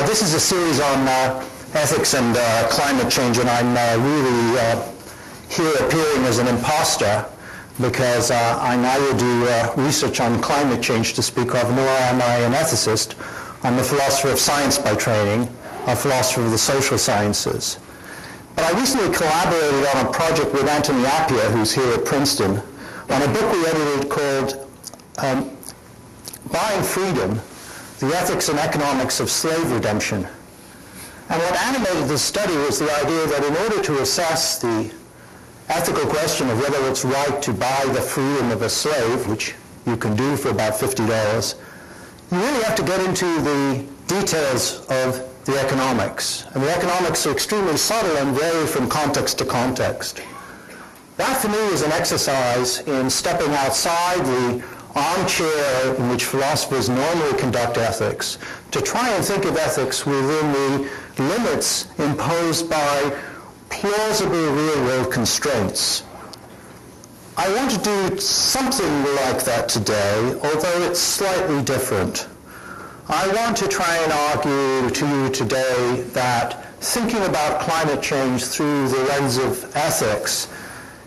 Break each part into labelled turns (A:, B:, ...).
A: This is a series on ethics and climate change, and I'm really here appearing as an imposter because I neither do research on climate change to speak of, nor am I an ethicist. I'm a philosopher of science by training, a philosopher of the social sciences. But I recently collaborated on a project with Anthony Appiah, who's here at Princeton, on a book we edited called Buying Freedom, The Ethics and Economics of Slave Redemption. And what animated this study was the idea that in order to assess the ethical question of whether it's right to buy the freedom of a slave, which you can do for about $50, you really have to get into the details of the economics. And the economics are extremely subtle and vary from context to context. That, for me, is an exercise in stepping outside the armchair in which philosophers normally conduct ethics to try and think of ethics within the limits imposed by plausible real-world constraints. I want to do something like that today, although it's slightly different. I want to try and argue to you today that thinking about climate change through the lens of ethics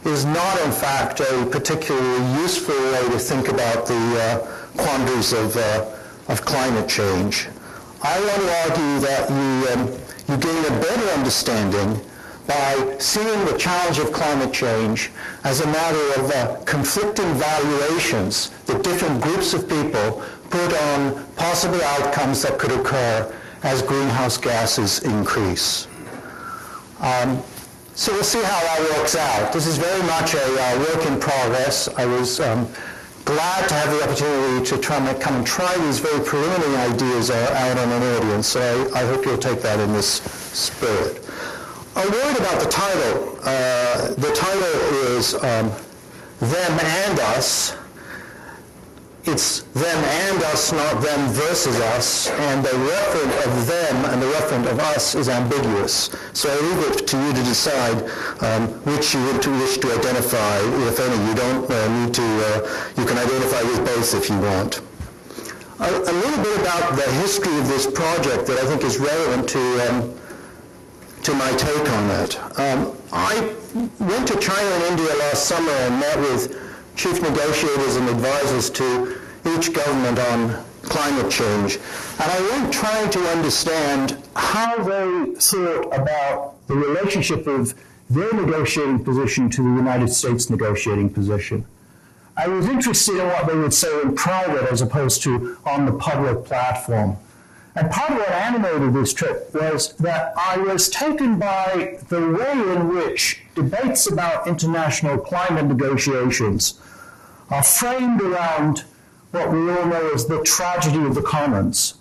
A: is not, in fact, a particularly useful way to think about the quandaries of climate change. I want to argue that you gain a better understanding by seeing the challenge of climate change as a matter of conflicting valuations that different groups of people put on possible outcomes that could occur as greenhouse gases increase. So we'll see how that works out. This is very much a work in progress. I was glad to have the opportunity to come and try these very preliminary ideas out on an audience, so I hope you'll take that in this spirit. A word about the title. The title is Them and Us. It's them and us, not them versus us, and the referent of them and the referent of us is ambiguous. So I leave it to you to decide which you wish to identify, if any. You don't need to, you can identify with both if you want. A little bit about the history of this project that I think is relevant to my take on it. I went to China and India last summer and met with chief negotiators and advisors to each government on climate change. And I went trying to understand how they thought about the relationship of their negotiating position to the United States negotiating position. I was interested in what they would say in private as opposed to on the public platform. And part of what animated this trip was that I was taken by the way in which debates about international climate negotiations are framed around what we all know as the tragedy of the commons.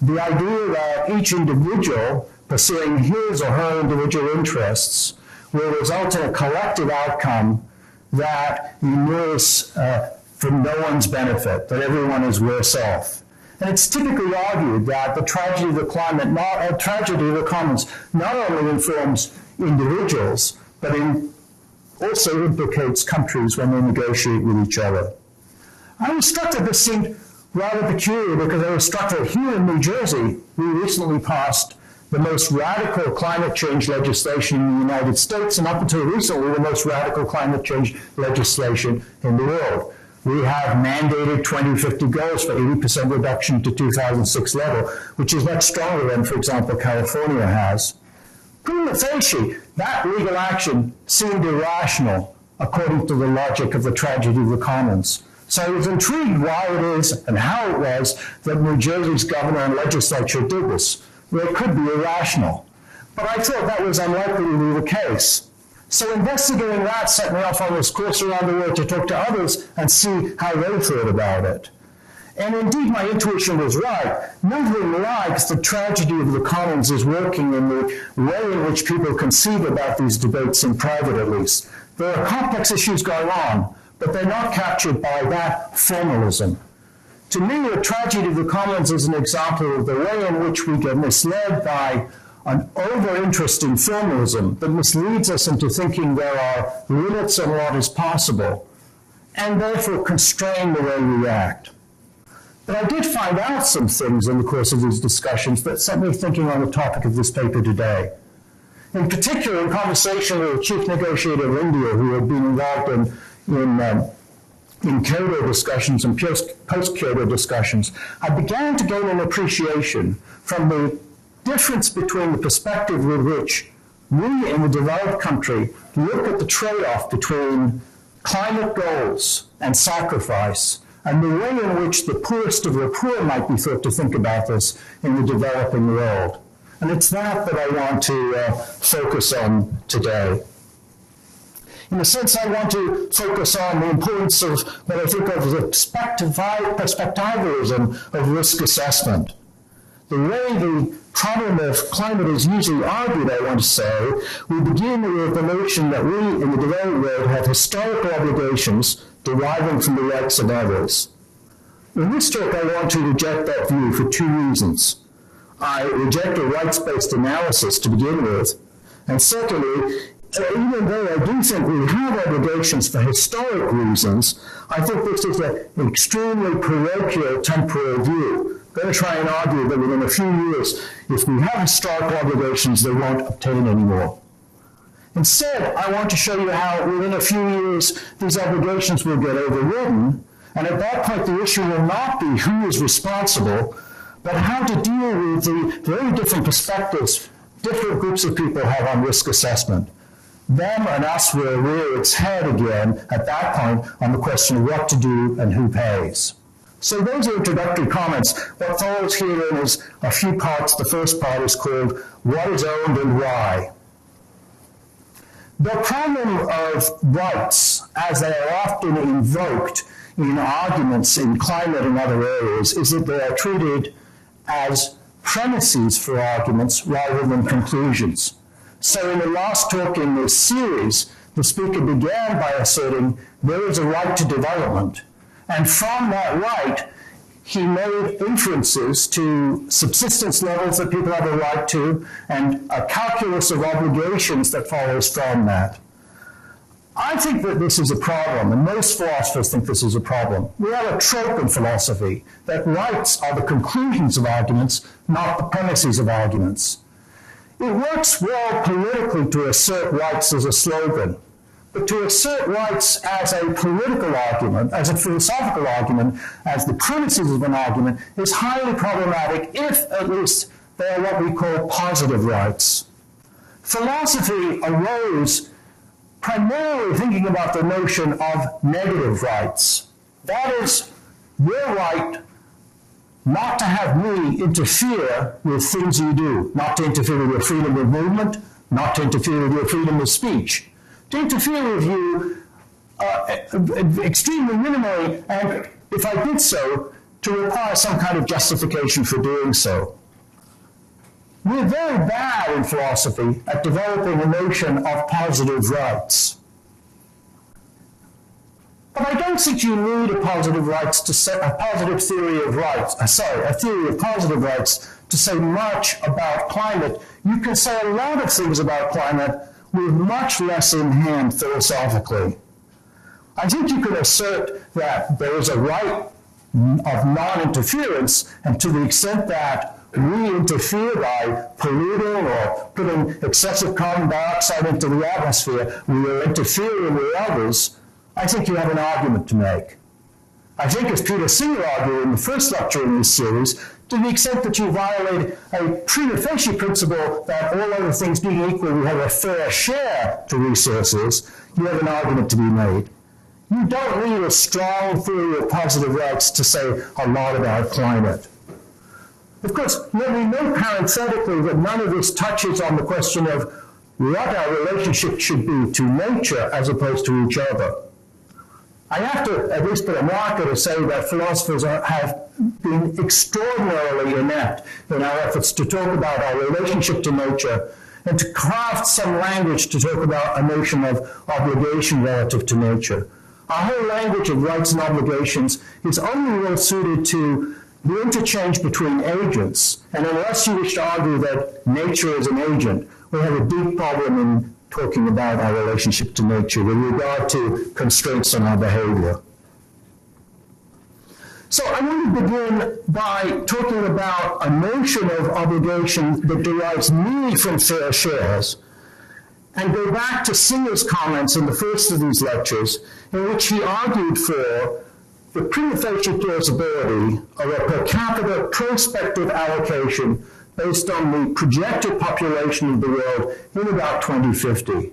A: The idea that each individual pursuing his or her individual interests will result in a collective outcome that inures for no one's benefit, that everyone is worse off. And it's typically argued that the tragedy of the tragedy of the commons not only informs individuals, but also implicates countries when they negotiate with each other. I was struck that this seemed rather peculiar because I was struck that here in New Jersey, we recently passed the most radical climate change legislation in the United States, and up until recently, the most radical climate change legislation in the world. We have mandated 2050 goals for 80% reduction to 2006 level, which is much stronger than, for example, California has. Prima facie, that legal action seemed irrational according to the logic of the tragedy of the commons. So I was intrigued why it is and how it was that New Jersey's governor and legislature did this. Well, it could be irrational. But I thought that was unlikely to be the case. So investigating that set me off on this course around the world to talk to others and see how they thought about it. And indeed, my intuition was right. Nothing like the tragedy of the commons is working in the way in which people conceive about these debates in private, at least. There are complex issues going on, but they're not captured by that formalism. To me, the tragedy of the commons is an example of the way in which we get misled by an over-interest in formalism that misleads us into thinking there are limits on what is possible, and therefore constrain the way we act. But I did find out some things in the course of these discussions that set me thinking on the topic of this paper today. In particular, in conversation with the chief negotiator of India, who had been involved in Kyoto discussions and post-Kyoto discussions, I began to gain an appreciation from the difference between the perspective with which we in the developed country look at the trade-off between climate goals and sacrifice, and the way in which the poorest of the poor might be thought to think about this in the developing world. And it's that I want to focus on today. In a sense, I want to focus on the importance of what I think of as a perspectivalism of risk assessment. The way the problem of climate is usually argued, I want to say, we begin with the notion that we in the developed world have historical obligations deriving from the rights of others. In this talk, I want to reject that view for two reasons. I reject a rights-based analysis to begin with, and secondly, even though I do think we have obligations for historic reasons, I think this is an extremely parochial temporal view. I'm going to try and argue that within a few years, if we have historical obligations, they won't obtain anymore. Instead, I want to show you how within a few years, these obligations will get overridden, and at that point, the issue will not be who is responsible, but how to deal with the very different perspectives different groups of people have on risk assessment. Them and us will rear its head again at that point on the question of what to do and who pays. So those are introductory comments. What follows here is a few parts. The first part is called What is Owned and Why. The problem of rights, as they are often invoked in arguments in climate and other areas, is that they are treated as premises for arguments rather than conclusions. So in the last talk in this series, the speaker began by asserting there is a right to development. And from that right, he made inferences to subsistence levels that people have a right to and a calculus of obligations that follows from that. I think that this is a problem, and most philosophers think this is a problem. We have a trope in philosophy that rights are the conclusions of arguments, not the premises of arguments. It works well politically to assert rights as a slogan, but to assert rights as a political argument, as a philosophical argument, as the premises of an argument, is highly problematic if, at least, they are what we call positive rights. Philosophy arose primarily thinking about the notion of negative rights. That is, your right not to have me interfere with things you do, not to interfere with your freedom of movement, not to interfere with your freedom of speech, to interfere with you extremely minimally, and if I did so, to require some kind of justification for doing so. We're very bad in philosophy at developing a notion of positive rights. But I don't think you need a positive rights to say a positive theory of rights. A theory of positive rights to say much about climate. You can say a lot of things about climate with much less in hand philosophically. I think you could assert that there is a right of non-interference, and to the extent that we interfere by polluting or putting excessive carbon dioxide into the atmosphere, we are interfering with others, I think you have an argument to make. I think, as Peter Singer argued in the first lecture in this series, to the extent that you violate a prima facie principle that all other things being equal, we have a fair share to resources, you have an argument to be made. You don't need a strong theory of positive rights to say a lot about climate. Of course, let me note parenthetically that none of this touches on the question of what our relationship should be to nature as opposed to each other. I have to at least put a marker to say that philosophers have been extraordinarily inept in our efforts to talk about our relationship to nature and to craft some language to talk about a notion of obligation relative to nature. Our whole language of rights and obligations is only well suited to the interchange between agents, and unless you wish to argue that nature is an agent, we have a deep problem in talking about our relationship to nature with regard to constraints on our behavior. So I want to begin by talking about a notion of obligation that derives merely from fair shares, and go back to Singer's comments in the first of these lectures, in which he argued for the prima facie plausibility of a per capita prospective allocation based on the projected population of the world in about 2050.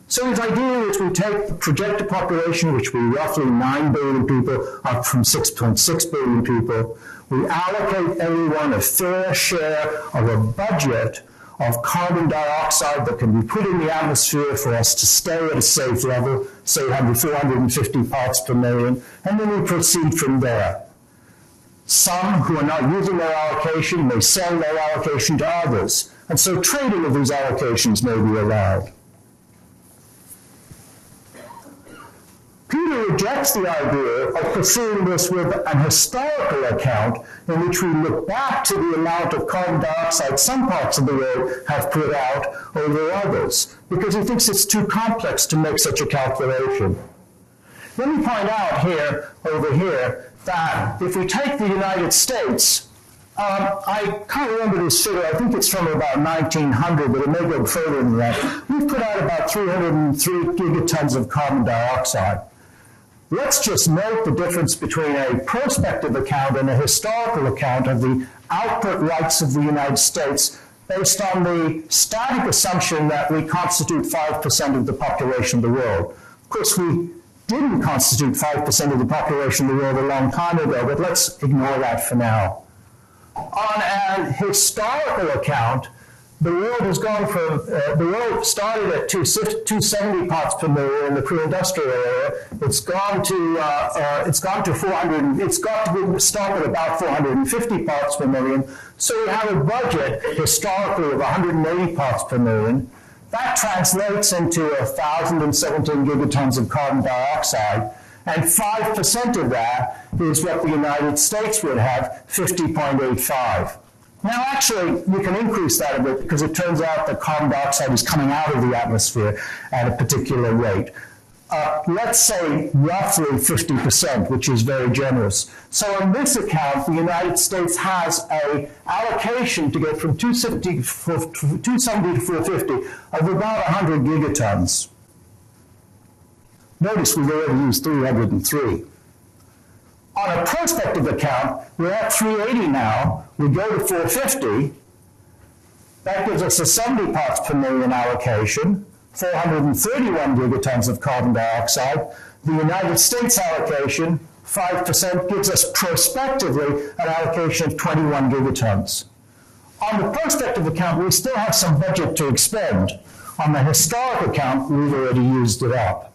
A: So his idea is we take the projected population, which will be roughly 9 billion people, up from 6.6 billion people. We allocate everyone a fair share of a budget of carbon dioxide that can be put in the atmosphere for us to stay at a safe level, say 450 parts per million, and then we proceed from there. Some who are not using their allocation may sell their allocation to others, and so trading of these allocations may be allowed. Peter rejects the idea of pursuing this with an historical account in which we look back to the amount of carbon dioxide some parts of the world have put out over others, because he thinks it's too complex to make such a calculation. Let me point out over here, that if we take the United States, I can't remember this figure, I think it's from about 1900, but it may go further than that. We've put out about 303 gigatons of carbon dioxide. Let's just note the difference between a prospective account and a historical account of the output rights of the United States based on the static assumption that we constitute 5% of the population of the world. Of course, we didn't constitute 5% of the population of the world a long time ago, but let's ignore that for now. On an historical account, the world has gone from, the world started at 270 parts per million in the pre-industrial era. It's gone to 400, it's got to stop at about 450 parts per million. So we have a budget historically of 180 parts per million. That translates into 1,017 gigatons of carbon dioxide, and 5% of that is what the United States would have, 50.85. Now, actually, we can increase that a bit because it turns out that carbon dioxide is coming out of the atmosphere at a particular rate. Let's say roughly 50%, which is very generous. So on this account, the United States has an allocation to get from 270 to 450 of about 100 gigatons. Notice we've already used 303. On a prospective account, we're at 380 now. We go to 450. That gives us a 70 parts per million allocation, 431 gigatons of carbon dioxide. The United States allocation, 5%, gives us prospectively an allocation of 21 gigatons. On the prospective account, we still have some budget to expend. On the historic account, we've already used it up.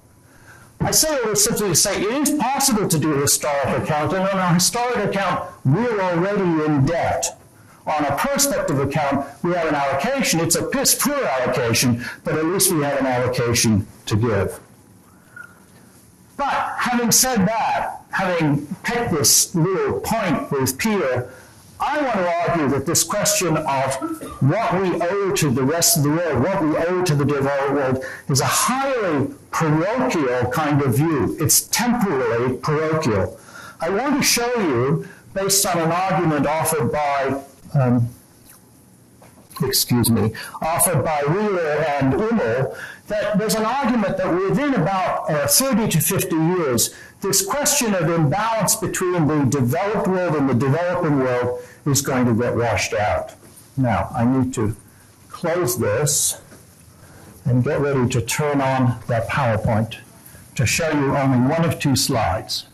A: I say it simply to say it is possible to do a historic account, and on a historic account, we're already in debt. On a prospective account, we have an allocation. It's a piss-poor allocation, but at least we have an allocation to give. But having said that, having picked this little point with Peter, I want to argue that this question of what we owe to the rest of the world, what we owe to the developed world, is a highly parochial kind of view. It's temporally parochial. I want to show you, based on an argument offered by Wheeler and Hummel, that there's an argument that within about 30 to 50 years, this question of imbalance between the developed world and the developing world is going to get washed out. Now, I need to close this and get ready to turn on that PowerPoint to show you only one of two slides.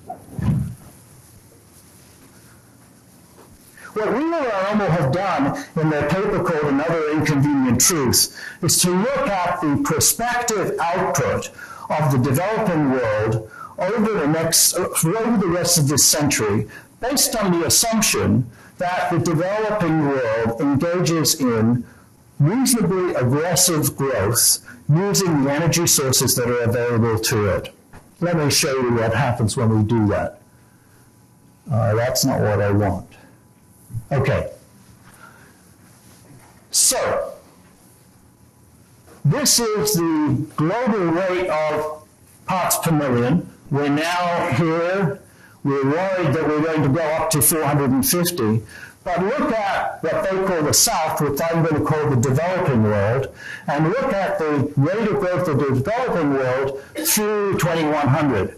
A: What Wheeler and Hummel have done in their paper called Another Inconvenient Truth is to look at the prospective output of the developing world over the rest of this century, based on the assumption that the developing world engages in reasonably aggressive growth using the energy sources that are available to it. Let me show you what happens when we do that. That's not what I want. Okay. So, this is the global rate of parts per million. We're now here we're worried that we're going to go up to 450. But look at what they call the South, which I'm going to call the developing world, and look at the rate of growth of the developing world through 2100.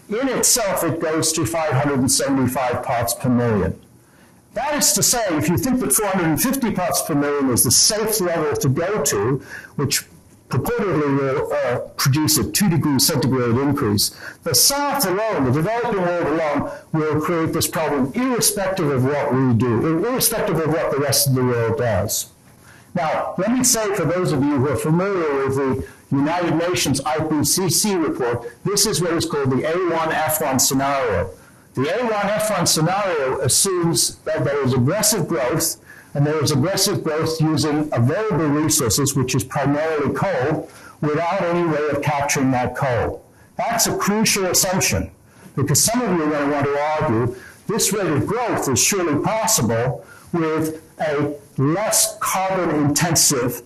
A: In itself, it goes to 575 parts per million. That is to say, if you think that 450 parts per million is the safe level to go to, which purportedly will produce a 2 degree centigrade increase, the South alone, the developing world alone, will create this problem irrespective of what we do, irrespective of what the rest of the world does. Now, let me say for those of you who are familiar with the United Nations IPCC report, this is what is called the A1F1 scenario. The A1F1 scenario assumes that there is aggressive growth, and there is aggressive growth using available resources, which is primarily coal, without any way of capturing that coal. That's a crucial assumption, because some of you are going to want to argue this rate of growth is surely possible with a less carbon-intensive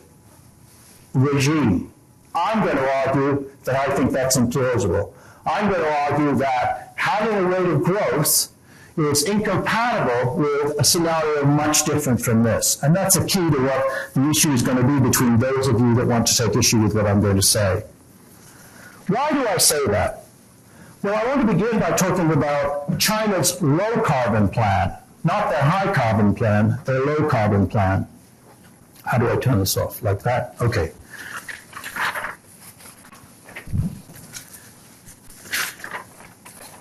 A: regime. I'm going to argue that I think that's implausible. I'm going to argue that having a rate of growth is incompatible with a scenario much different from this. And that's a key to what the issue is going to be between those of you that want to take issue with what I'm going to say. Why do I say that? Well, I want to begin by talking about China's low-carbon plan, not their high-carbon plan, their low-carbon plan. How do I turn this off? Like that? Okay.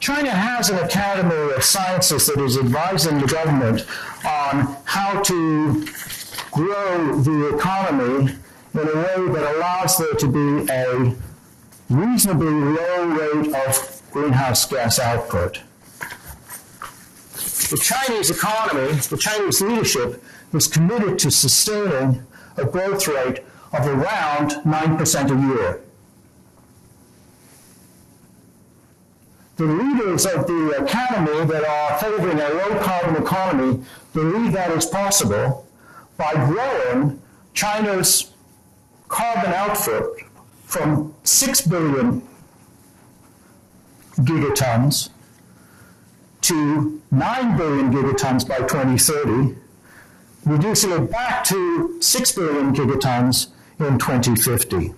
A: China has an Academy of Sciences that is advising the government on how to grow the economy in a way that allows there to be a reasonably low rate of greenhouse gas output. The Chinese economy, the Chinese leadership, is committed to sustaining a growth rate of around 9% a year. The leaders of the academy that are favoring a low-carbon economy believe that is possible by growing China's carbon output from 6 billion gigatons to 9 billion gigatons by 2030, reducing it back to 6 billion gigatons in 2050.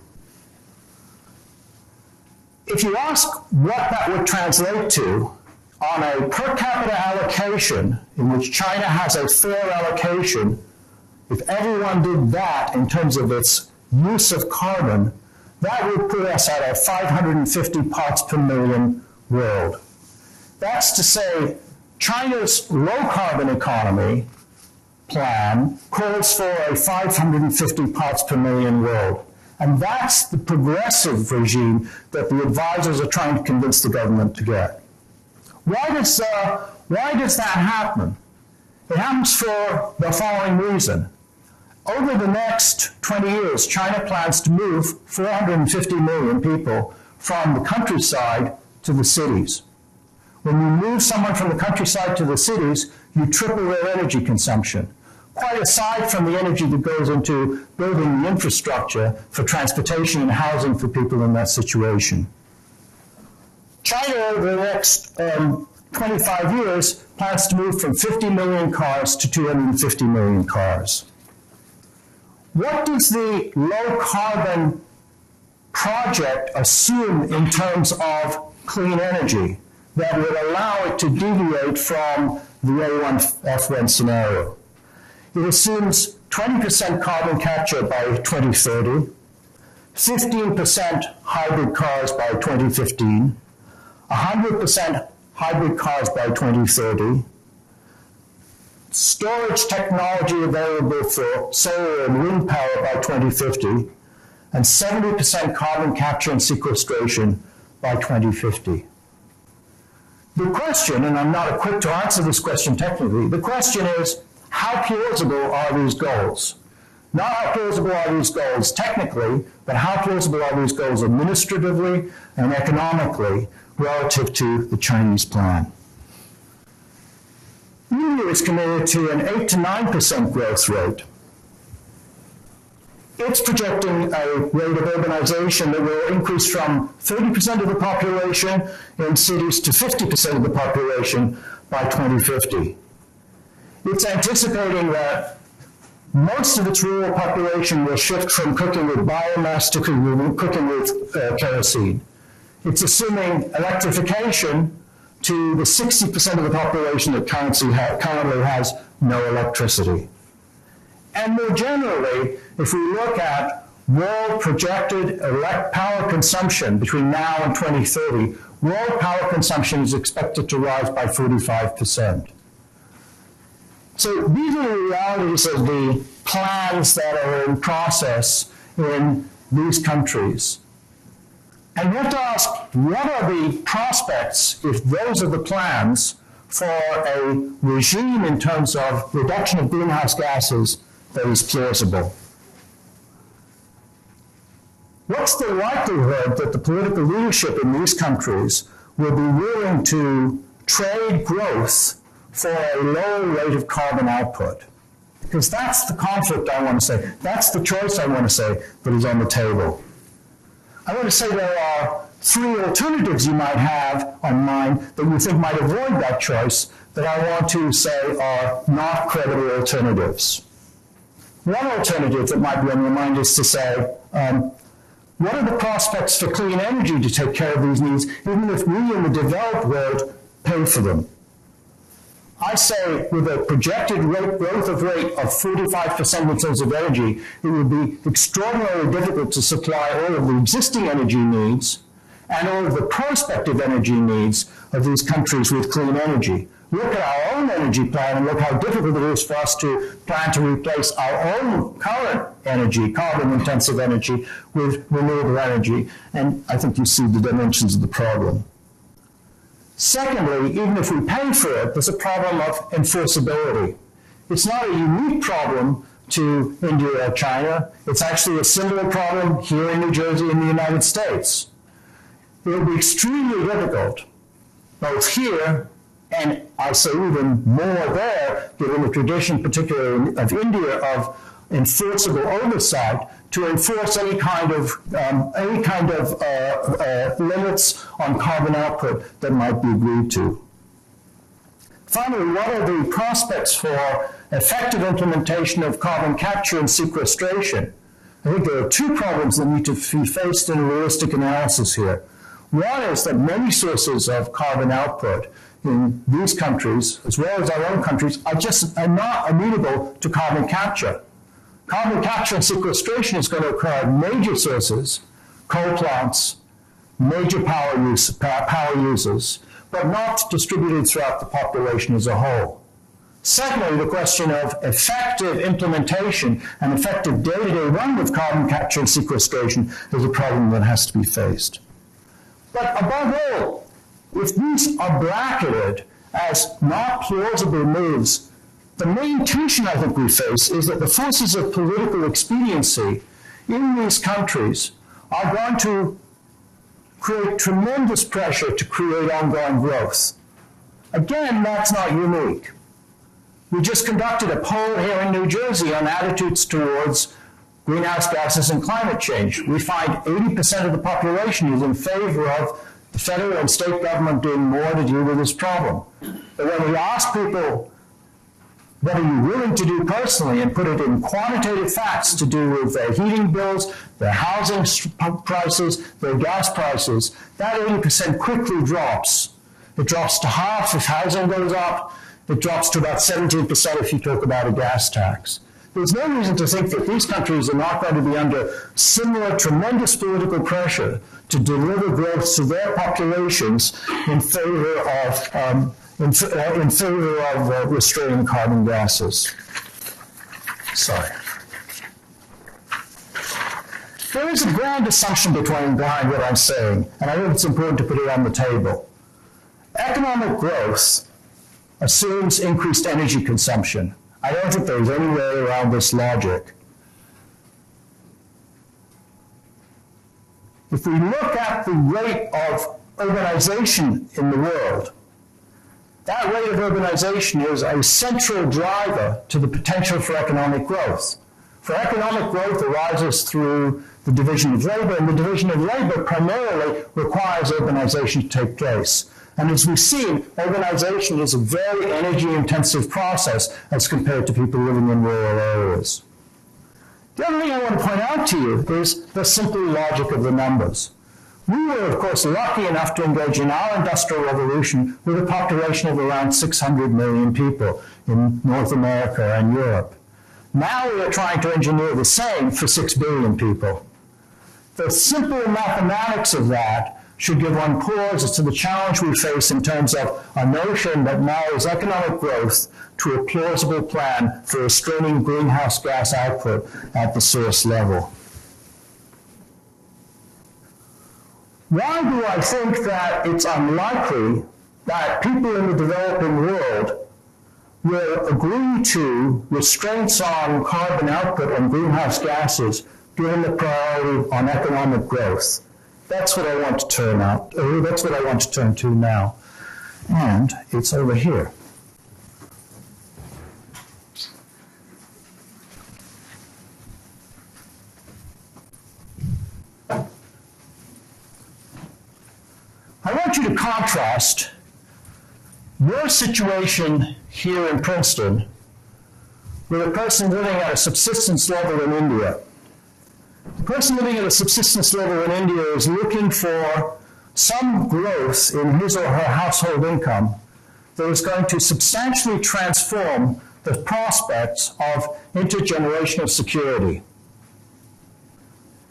A: If you ask what that would translate to on a per capita allocation in which China has a fair allocation, if everyone did that in terms of its use of carbon, that would put us at a 550 parts per million world. That's to say, China's low-carbon economy plan calls for a 550 parts per million world. And that's the progressive regime that the advisors are trying to convince the government to get. Why does that happen? It happens for the following reason. Over the next 20 years, China plans to move 450 million people from the countryside to the cities. When you move someone from the countryside to the cities, you triple their energy consumption. Quite aside from the energy that goes into building the infrastructure for transportation and housing for people in that situation. China, over the next 25 years, plans to move from 50 million cars to 250 million cars. What does the low-carbon project assume in terms of clean energy that would allow it to deviate from the A1F1 scenario? It assumes 20% carbon capture by 2030, 15% hybrid cars by 2015, 100% hybrid cars by 2030, storage technology available for solar and wind power by 2050, and 70% carbon capture and sequestration by 2050. The question, and I'm not equipped to answer this question technically, the question is, how plausible are these goals? Not how plausible are these goals technically, but how plausible are these goals administratively and economically relative to the Chinese plan? The EU is committed to an 8 to 9% growth rate. it's projecting a rate of urbanization that will increase from 30% of the population in cities to 50% of the population by 2050. It's anticipating that most of its rural population will shift from cooking with biomass to cooking with kerosene. It's assuming electrification to the 60% of the population that currently has no electricity. And more generally, if we look at world projected power consumption between now and 2030, world power consumption is expected to rise by 45%. So these are the realities of the plans that are in process in these countries. And we have to ask, what are the prospects, if those are the plans, for a regime in terms of reduction of greenhouse gases that is plausible? What's the likelihood that the political leadership in these countries will be willing to trade growth for a lower rate of carbon output? Because that's the conflict I want to say. That's the choice I want to say that is on the table. I want to say there are three alternatives you might have on mind that you think might avoid that choice that I want to say are not credible alternatives. One alternative that might be on your mind is to say, what are the prospects for clean energy to take care of these needs, even if we in the developed world pay for them? I say with a projected growth of 45% in terms of energy, it would be extraordinarily difficult to supply all of the existing energy needs and all of the prospective energy needs of these countries with clean energy. Look at our own energy plan and look how difficult it is for us to plan to replace our own current energy, carbon-intensive energy, with renewable energy. And I think you see the dimensions of the problem. Secondly, even if we pay for it, there's a problem of enforceability. It's not a unique problem to India or China. It's actually a similar problem here in New Jersey in the United States. It will be extremely difficult, both here and I say even more there, given the tradition, particularly of India, of enforceable oversight, to enforce any kind of limits on carbon output that might be agreed to. Finally, what are the prospects for effective implementation of carbon capture and sequestration? I think there are two problems that need to be faced in a realistic analysis here. One is that many sources of carbon output in these countries, as well as our own countries, are not amenable to carbon capture. Carbon capture and sequestration is going to occur at major sources, coal plants, major power users, but not distributed throughout the population as a whole. Secondly, the question of effective implementation and effective day-to-day run of carbon capture and sequestration is a problem that has to be faced. But above all, if these are bracketed as not plausible moves, the main tension I think we face is that the forces of political expediency in these countries are going to create tremendous pressure to create ongoing growth. Again, that's not unique. We just conducted a poll here in New Jersey on attitudes towards greenhouse gases and climate change. We find 80% of the population is in favor of the federal and state government doing more to deal with this problem. But when we ask people, what are you willing to do personally, and put it in quantitative facts to do with their heating bills, their housing prices, their gas prices, that 80% quickly drops. It drops to half if housing goes up. It drops to about 17% if you talk about a gas tax. There's no reason to think that these countries are not going to be under similar tremendous political pressure to deliver growth to their populations in favor of restraining carbon gases. Sorry. There is a grand assumption behind what I'm saying, and I think it's important to put it on the table. Economic growth assumes increased energy consumption. I don't think there's any way around this logic. If we look at the rate of urbanization in the world, that rate of urbanization is a central driver to the potential for economic growth.
B: For economic growth arises through the division of labor, and the division of labor primarily requires urbanization to take place. And as we've seen, urbanization is a very energy-intensive process as compared to people living in rural areas. The other thing I want to point out to you is the simple logic of the numbers. We were, of course, lucky enough to engage in our industrial revolution with a population of around 600 million people in North America and Europe. Now we are trying to engineer the same for 6 billion people. The simple mathematics of that should give one pause as to the challenge we face in terms of a notion that narrows economic growth to a plausible plan for restraining greenhouse gas output at the source level. Why do I think that it's unlikely that people in the developing world will agree to restraints on carbon output and greenhouse gases given the priority on economic growth? That's what I want to that's what I want to turn to now. And it's over here. I want you to contrast your situation here in Princeton with a person living at a subsistence level in India. The person living at a subsistence level in India is looking for some growth in his or her household income that is going to substantially transform the prospects of intergenerational security.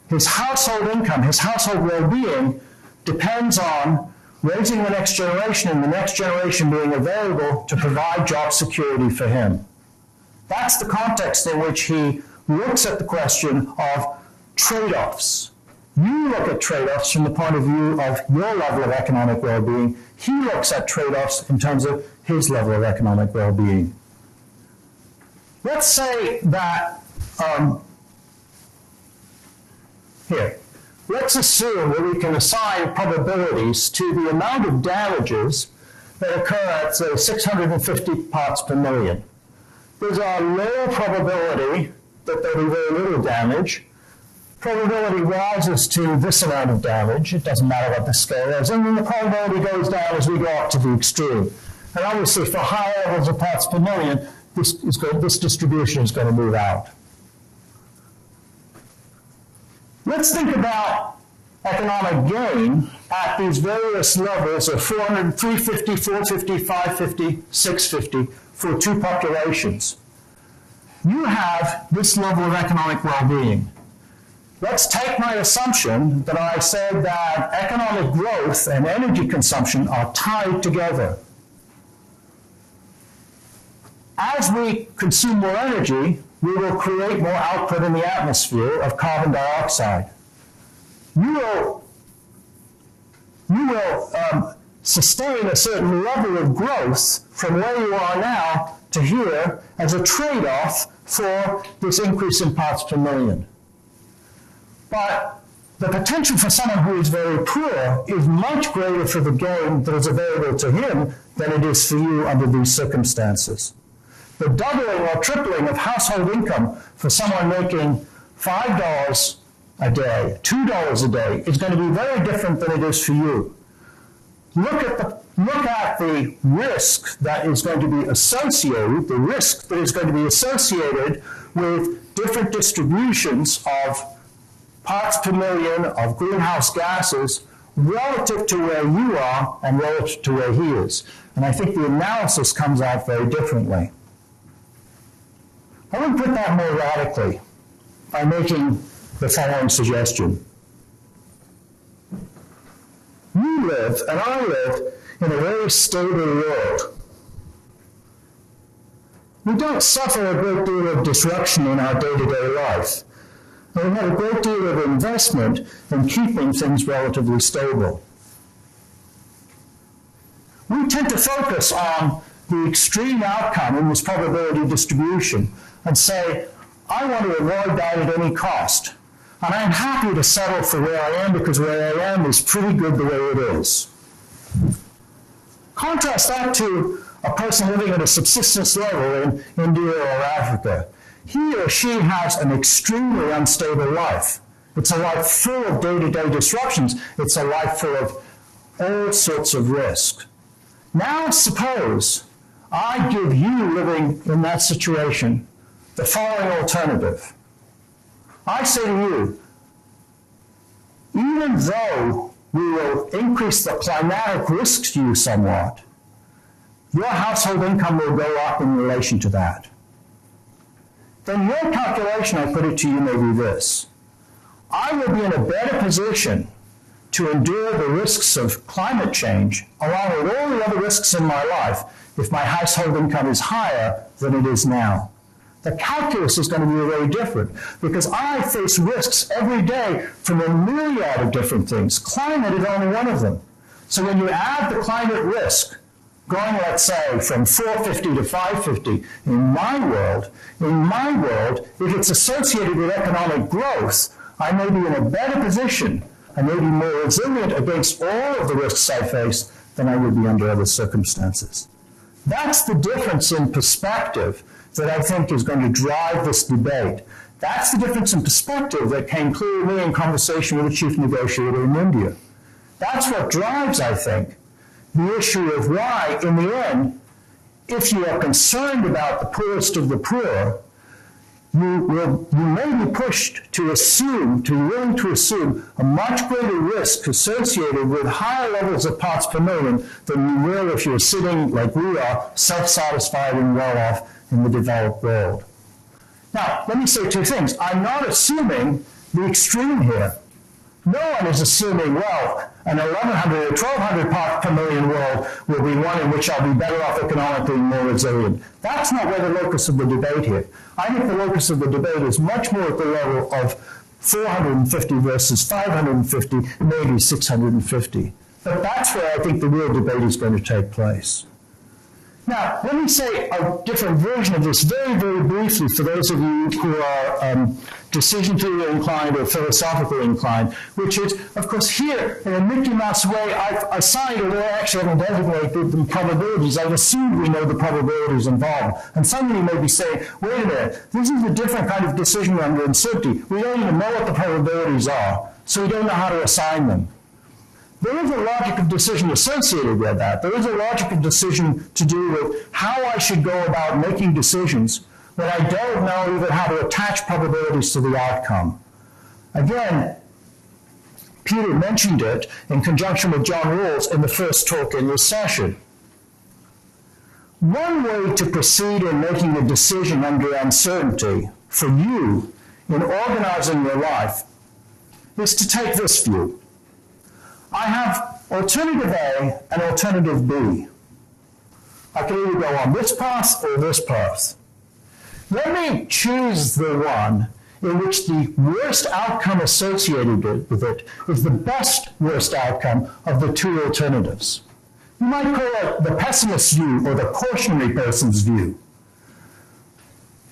B: His household income, his household well-being, depends on raising the next generation and the next generation being available to provide job security for him. That's the context in which he looks at the question of trade-offs. You look at trade-offs from the point of view of your level of economic well-being. He looks at trade-offs in terms of his level of economic well-being. Let's say that, let's assume that we can assign probabilities to the amount of damages that occur at, say, 650 parts per million. There's a low probability that there'll be very little damage. Probability rises to this amount of damage. It doesn't matter what the scale is. And then the probability goes down as we go up to the extreme. And obviously, for higher levels of parts per million, this distribution is going to move out. Let's think about economic gain at these various levels of 400, 350, 450, 550, 650 for two populations. You have this level of economic well-being. Let's take my assumption that I said that economic growth and energy consumption are tied together. As we consume more energy, we will create more output in the atmosphere of carbon dioxide. You will sustain a certain level of growth from where you are now to here as a trade-off for this increase in parts per million. But the potential for someone who is very poor is much greater for the gain that is available to him than it is for you under these circumstances. The doubling or tripling of household income for someone making $5 a day, $2 a day, is going to be very different than it is for you. Look at the risk that is going to be associated, the risk that is going to be associated with different distributions of parts per million of greenhouse gases relative to where you are and relative to where he is. And I think the analysis comes out very differently. I would put that more radically by making the following suggestion. You live, and I live, in a very stable world. We don't suffer a great deal of disruption in our day-to-day life. And we have a great deal of investment in keeping things relatively stable. We tend to focus on the extreme outcome in this probability distribution and say, I want to avoid that at any cost. And I'm happy to settle for where I am because where I am is pretty good the way it is. Contrast that to a person living at a subsistence level in India or Africa. he or she has an extremely unstable life. It's a life full of day-to-day disruptions. It's a life full of all sorts of risk. Now suppose I give you living in that situation the following alternative. I say to you, even though we will increase the climatic risks to you somewhat, your household income will go up in relation to that. Then your calculation, I put it to you, may be this. I will be in a better position to endure the risks of climate change, along with all the other risks in my life, if my household income is higher than it is now. The calculus is going to be very different, because I face risks every day from a myriad of different things. Climate is only one of them. So when you add the climate risk, going, let's say, from 450 to 550, in my world, if it's associated with economic growth, I may be in a better position, I may be more resilient against all of the risks I face than I would be under other circumstances. That's the difference in perspective that I think is going to drive this debate. That's the difference in perspective that came clear to me in conversation with the chief negotiator in India. That's what drives, I think, the issue of why, in the end, if you are concerned about the poorest of the poor, you may be pushed to assume, to be willing to assume, a much greater risk associated with higher levels of parts per million than you will if you're sitting, like we are, self-satisfied and well-off in the developed world. Now, let me say two things. I'm not assuming the extreme here. No one is assuming, well, an 1,100 or 1,200 parts per million world will be one in which I'll be better off economically and more resilient. That's not where the locus of the debate here. I think the locus of the debate is much more at the level of 450 versus 550, maybe 650. But that's where I think the real debate is going to take place. Now, let me say a different version of this very, very briefly for those of you who are decision theory inclined or philosophically inclined, which is, of course, here, in a Mickey Mouse way, I've assigned, although I actually haven't designated the probabilities, I've assumed we know the probabilities involved. And somebody may be saying, wait a minute, this is a different kind of decision under uncertainty. We don't even know what the probabilities are, so we don't know how to assign them. There is a logic of decision associated with that. There is a logic of decision to do with how I should go about making decisions when I don't know even how to attach probabilities to the outcome. Again, Peter mentioned it in conjunction with John Rawls in the first talk in this session. One way to proceed in making a decision under uncertainty for you in organizing your life is to take this view. I have alternative A and alternative B. I can either go on this path or this path. Let me choose the one in which the worst outcome associated with it is the best worst outcome of the two alternatives. You might call it the pessimist's view or the cautionary person's view.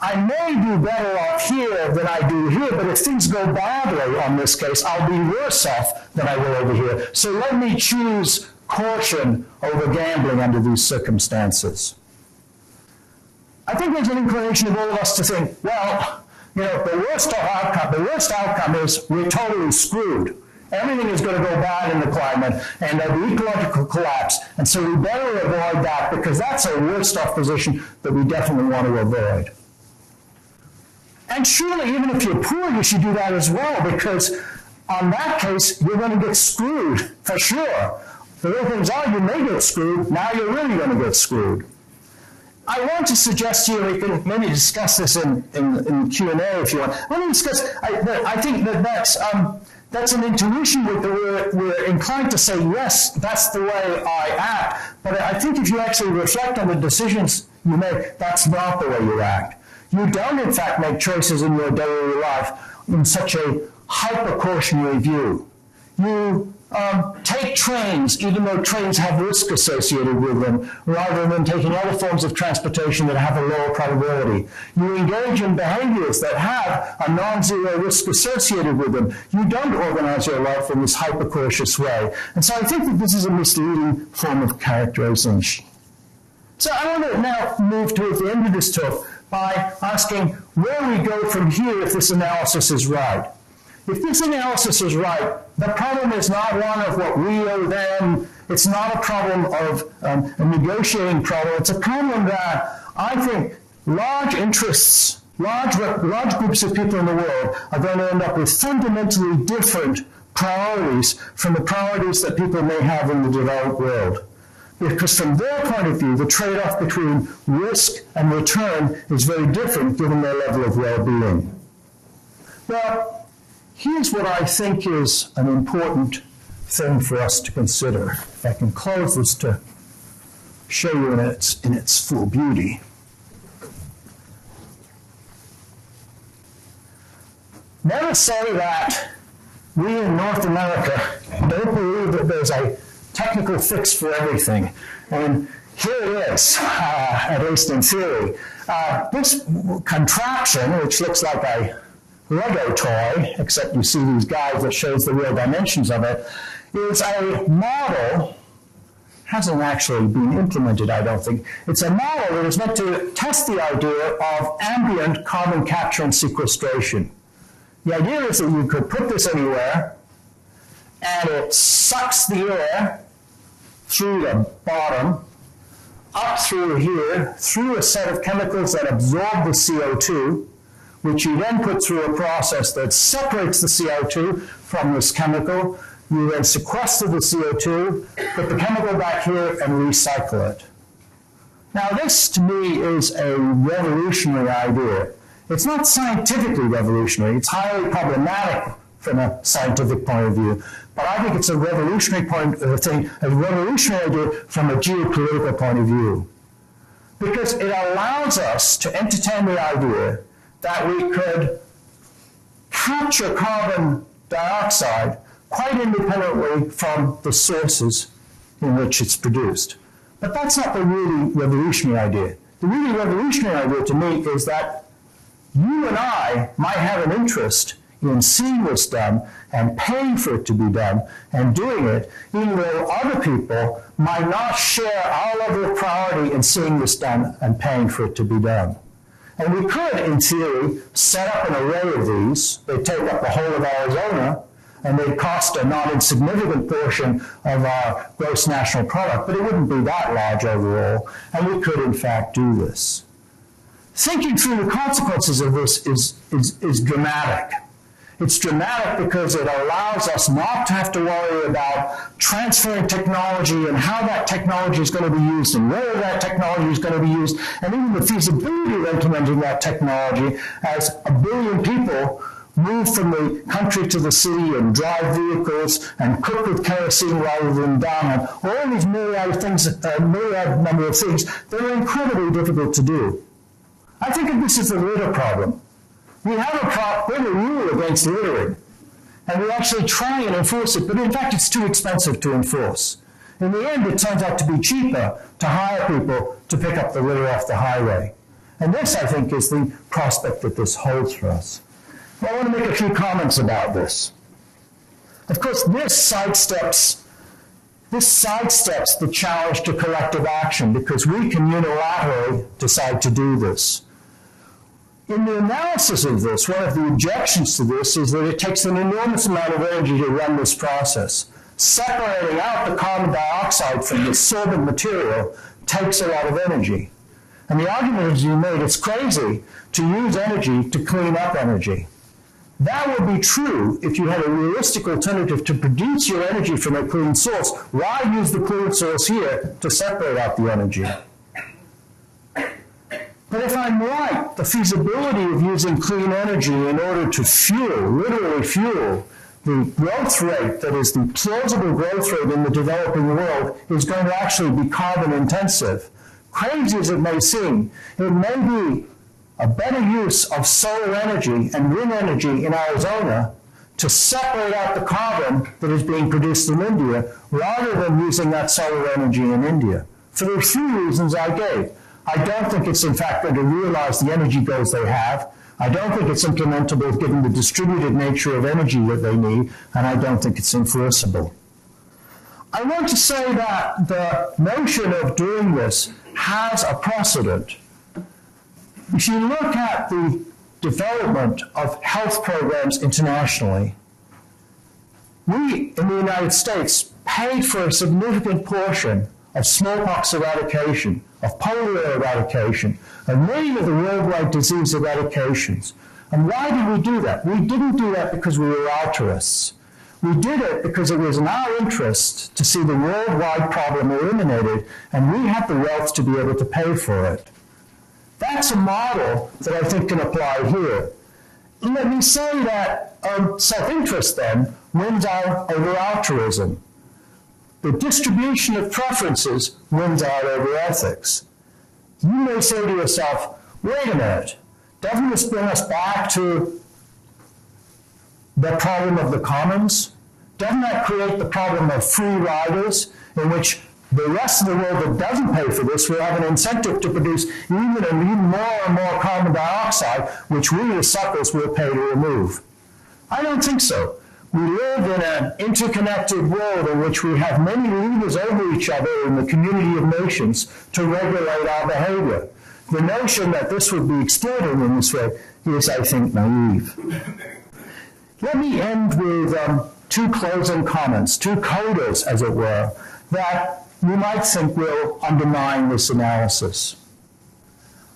B: I may do better off here than I do here, but if things go badly on this case, I'll be worse off than I will over here. So let me choose caution over gambling under these circumstances. I think there's an inclination of all of us to think, well, the worst outcome is we're totally screwed. Everything is going to go bad in the climate, and there'll be ecological collapse, and so we better avoid that because that's a worst off position that we definitely want to avoid. And surely, even if you're poor, you should do that as well, because on that case, you're going to get screwed, for sure. The real things are, you may get screwed, now you're really going to get screwed. I want to suggest to you, we can maybe discuss this in Q&A if you want. Let me discuss, I think that's an intuition that we're inclined to say, yes, that's the way I act. But I think if you actually reflect on the decisions you make, that's not the way you act. You don't, in fact, make choices in your daily life in such a hyper-cautionary view. You take trains, even though trains have risk associated with them, rather than taking other forms of transportation that have a lower probability. You engage in behaviors that have a non-zero risk associated with them. You don't organize your life in this hyper-cautious way. And so I think that this is a misleading form of characterization. So I want to now move towards the end of this talk by asking, where we go from here if this analysis is right. If this analysis is right, the problem is not one of what we owe them. It's not a problem of a negotiating problem. It's a problem that I think large interests, large groups of people in the world are going to end up with fundamentally different priorities from the priorities that people may have in the developed world. Because from their point of view, the trade-off between risk and return is very different given their level of well-being. Well, here's what I think is an important thing for us to consider. If I can close this to show you in its full beauty. Never say that we in North America don't believe that there's a technical fix for everything. And here it is, at least in theory. This contraption, which looks like a Lego toy, except you see these guys that shows the real dimensions of it, is a model, hasn't actually been implemented, I don't think. It's a model that is meant to test the idea of ambient carbon capture and sequestration. The idea is that you could put this anywhere, and it sucks the air through the bottom, up through here, through a set of chemicals that absorb the CO2, which you then put through a process that separates the CO2 from this chemical. You then sequester the CO2, put the chemical back here, and recycle it. Now, this, to me, is a revolutionary idea. It's not scientifically revolutionary. It's highly problematic from a scientific point of view. But I think it's a revolutionary a revolutionary idea from a geopolitical point of view. Because it allows us to entertain the idea that we could capture carbon dioxide quite independently from the sources in which it's produced. But that's not the really revolutionary idea. The really revolutionary idea to me is that you and I might have an interest in seeing this done and paying for it to be done and doing it, even though other people might not share our level of priority in seeing this done and paying for it to be done. And we could, in theory, set up an array of these. They'd take up the whole of Arizona, and they'd cost a not insignificant portion of our gross national product, but it wouldn't be that large overall, and we could, in fact, do this. Thinking through the consequences of this is dramatic. It's dramatic because it allows us not to have to worry about transferring technology and how that technology is going to be used and where that technology is going to be used, and even the feasibility of implementing that technology as a billion people move from the country to the city and drive vehicles and cook with kerosene rather than dung, and all these myriad number of things that are incredibly difficult to do. I think that this is the litter problem. We have a rule against littering, and we actually try and enforce it, but in fact it's too expensive to enforce. In the end, it turns out to be cheaper to hire people to pick up the litter off the highway. And this, I think, is the prospect that this holds for us. Well, I want to make a few comments about this. Of course, this sidesteps the challenge to collective action because we can unilaterally decide to do this. In the analysis of this, one of the objections to this is that it takes an enormous amount of energy to run this process. Separating out the carbon dioxide from the sorbent material takes a lot of energy. And the argument is made, it's crazy to use energy to clean up energy. That would be true if you had a realistic alternative to produce your energy from a clean source. Why use the clean source here to separate out the energy? But if I'm right, the feasibility of using clean energy in order to fuel, literally fuel, the growth rate that is the plausible growth rate in the developing world is going to actually be carbon intensive. Crazy as it may seem, it may be a better use of solar energy and wind energy in Arizona to separate out the carbon that is being produced in India rather than using that solar energy in India. For the few reasons I gave. I don't think it's in fact going to realize the energy goals they have. I don't think it's implementable given the distributed nature of energy that they need, and I don't think it's enforceable. I want to say that the notion of doing this has a precedent. If you look at the development of health programs internationally, we in the United States paid for a significant portion of smallpox eradication, of polio eradication, of many of the worldwide disease eradications. And why did we do that? We didn't do that because we were altruists. We did it because it was in our interest to see the worldwide problem eliminated, and we had the wealth to be able to pay for it. That's a model that I think can apply here. Let me say that self-interest then wins out over altruism. The distribution of preferences wins out over ethics. You may say to yourself, wait a minute, doesn't this bring us back to the problem of the commons? Doesn't that create the problem of free riders, in which the rest of the world that doesn't pay for this will have an incentive to produce even more and more carbon dioxide, which we as suckers will pay to remove? I don't think so. We live in an interconnected world in which we have many leaders over each other in the community of nations to regulate our behavior. The notion that this would be exploited in this way is, I think, naive. Let me end with two closing comments, two codas, as it were, that you might think will undermine this analysis.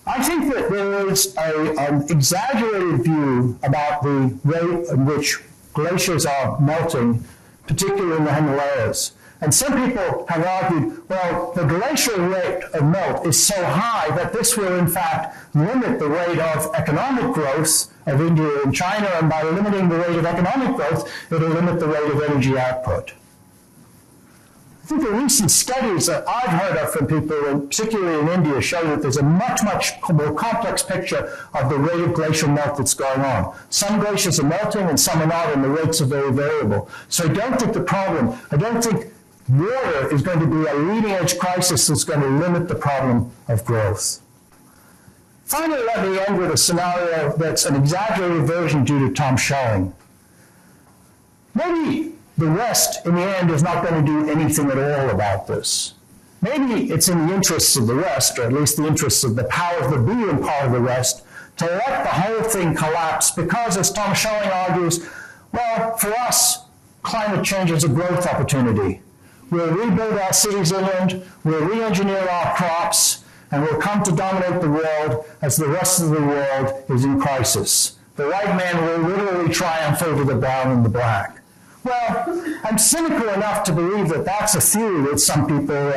B: I think that there is an exaggerated view about the rate in which glaciers are melting, particularly in the Himalayas. And some people have argued, well, the glacial rate of melt is so high that this will, in fact, limit the rate of economic growth of India and China, and by limiting the rate of economic growth, it will limit the rate of energy output. I think the recent studies that I've heard of from people, and particularly in India, show that there's a much more complex picture of the rate of glacial melt that's going on. Some glaciers are melting and some are not, and the rates are very variable. So I don't think water is going to be a leading-edge crisis that's going to limit the problem of growth. Finally, let me end with a scenario that's an exaggerated version due to Tom Schelling. Maybe the West, in the end, is not going to do anything at all about this. Maybe it's in the interests of the West, or at least the interests of the powers that be in part of the West, to let the whole thing collapse because, as Tom Schelling argues, well, for us, climate change is a growth opportunity. We'll rebuild our cities inland, we'll re-engineer our crops, and we'll come to dominate the world as the rest of the world is in crisis. The white man will literally triumph over the brown and the black. Well, I'm cynical enough to believe that that's a theory that some people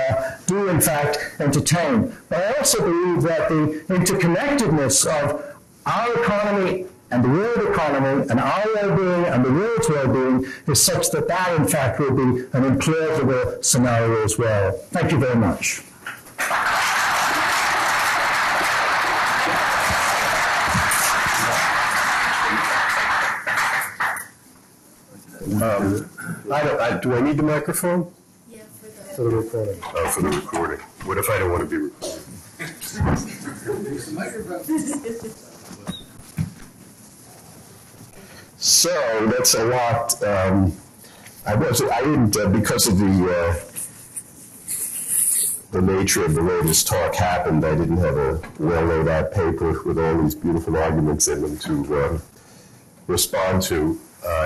B: do, in fact, entertain. But I also believe that the interconnectedness of our economy and the world economy and our well-being and the world's well-being is such that that, in fact, will be an implausible scenario as well. Thank you very much.
C: Do I need the microphone?
D: Yeah,
C: for the recording. Oh, for the recording. What if I don't want to be recorded? So that's a lot. I didn't because of the nature of the way this talk happened. I didn't have a well laid out paper with all these beautiful arguments in them to respond to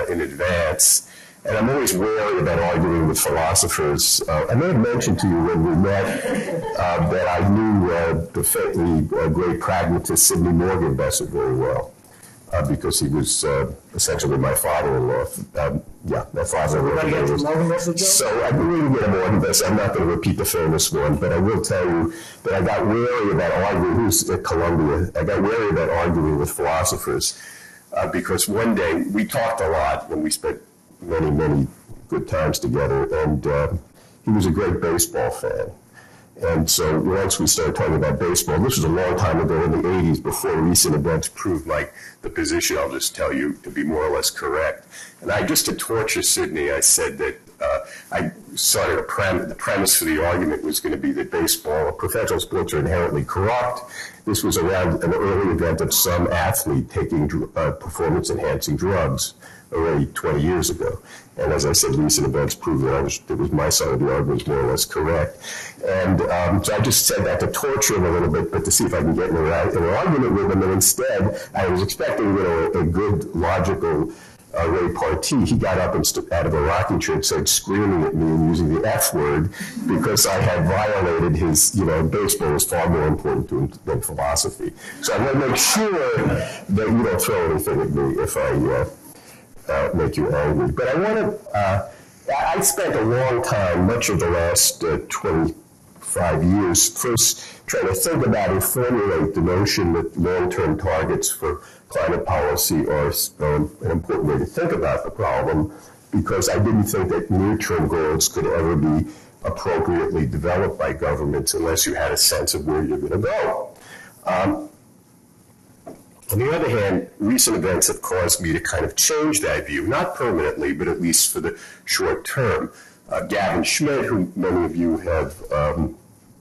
C: in advance. And I'm always wary about arguing with philosophers. I may have mentioned to you when we met that I knew the great pragmatist Sidney Morgenbesser very well, because he was essentially my father-in-law. My father-in-law. So I believe in Morgenbesser. I'm not going to repeat the famous one, but I will tell you that I got wary about arguing. Who's at Columbia? I got wary about arguing with philosophers because one day we talked a lot when we spent many good times together, and he was a great baseball fan. And so once we started talking about baseball, this was a long time ago in the 80s, before recent events proved the position, I'll just tell you, to be more or less correct. And just to torture Sidney, I said that I started the premise for the argument was going to be that professional sports are inherently corrupt. This was around an early event of some athlete taking performance-enhancing drugs. already 20 years ago. And as I said, recent events prove that my side of the argument was more or less correct. And so I just said that to torture him a little bit, but to see if I can get in an argument with him. And instead, I was expecting, a good, logical repartee. He got up and out of a rocking chair and started screaming at me and using the F word because I had violated his, baseball was far more important to him than philosophy. So I want to make sure that you don't throw anything at me if I make you angry. But I want to, I spent a long time, much of the last 25 years, first trying to think about and formulate the notion that long-term targets for climate policy are an important way to think about the problem, because I didn't think that near-term goals could ever be appropriately developed by governments unless you had a sense of where you're going to go. On the other hand, recent events have caused me to kind of change that view, not permanently, but at least for the short term. Gavin Schmidt, who many of you have,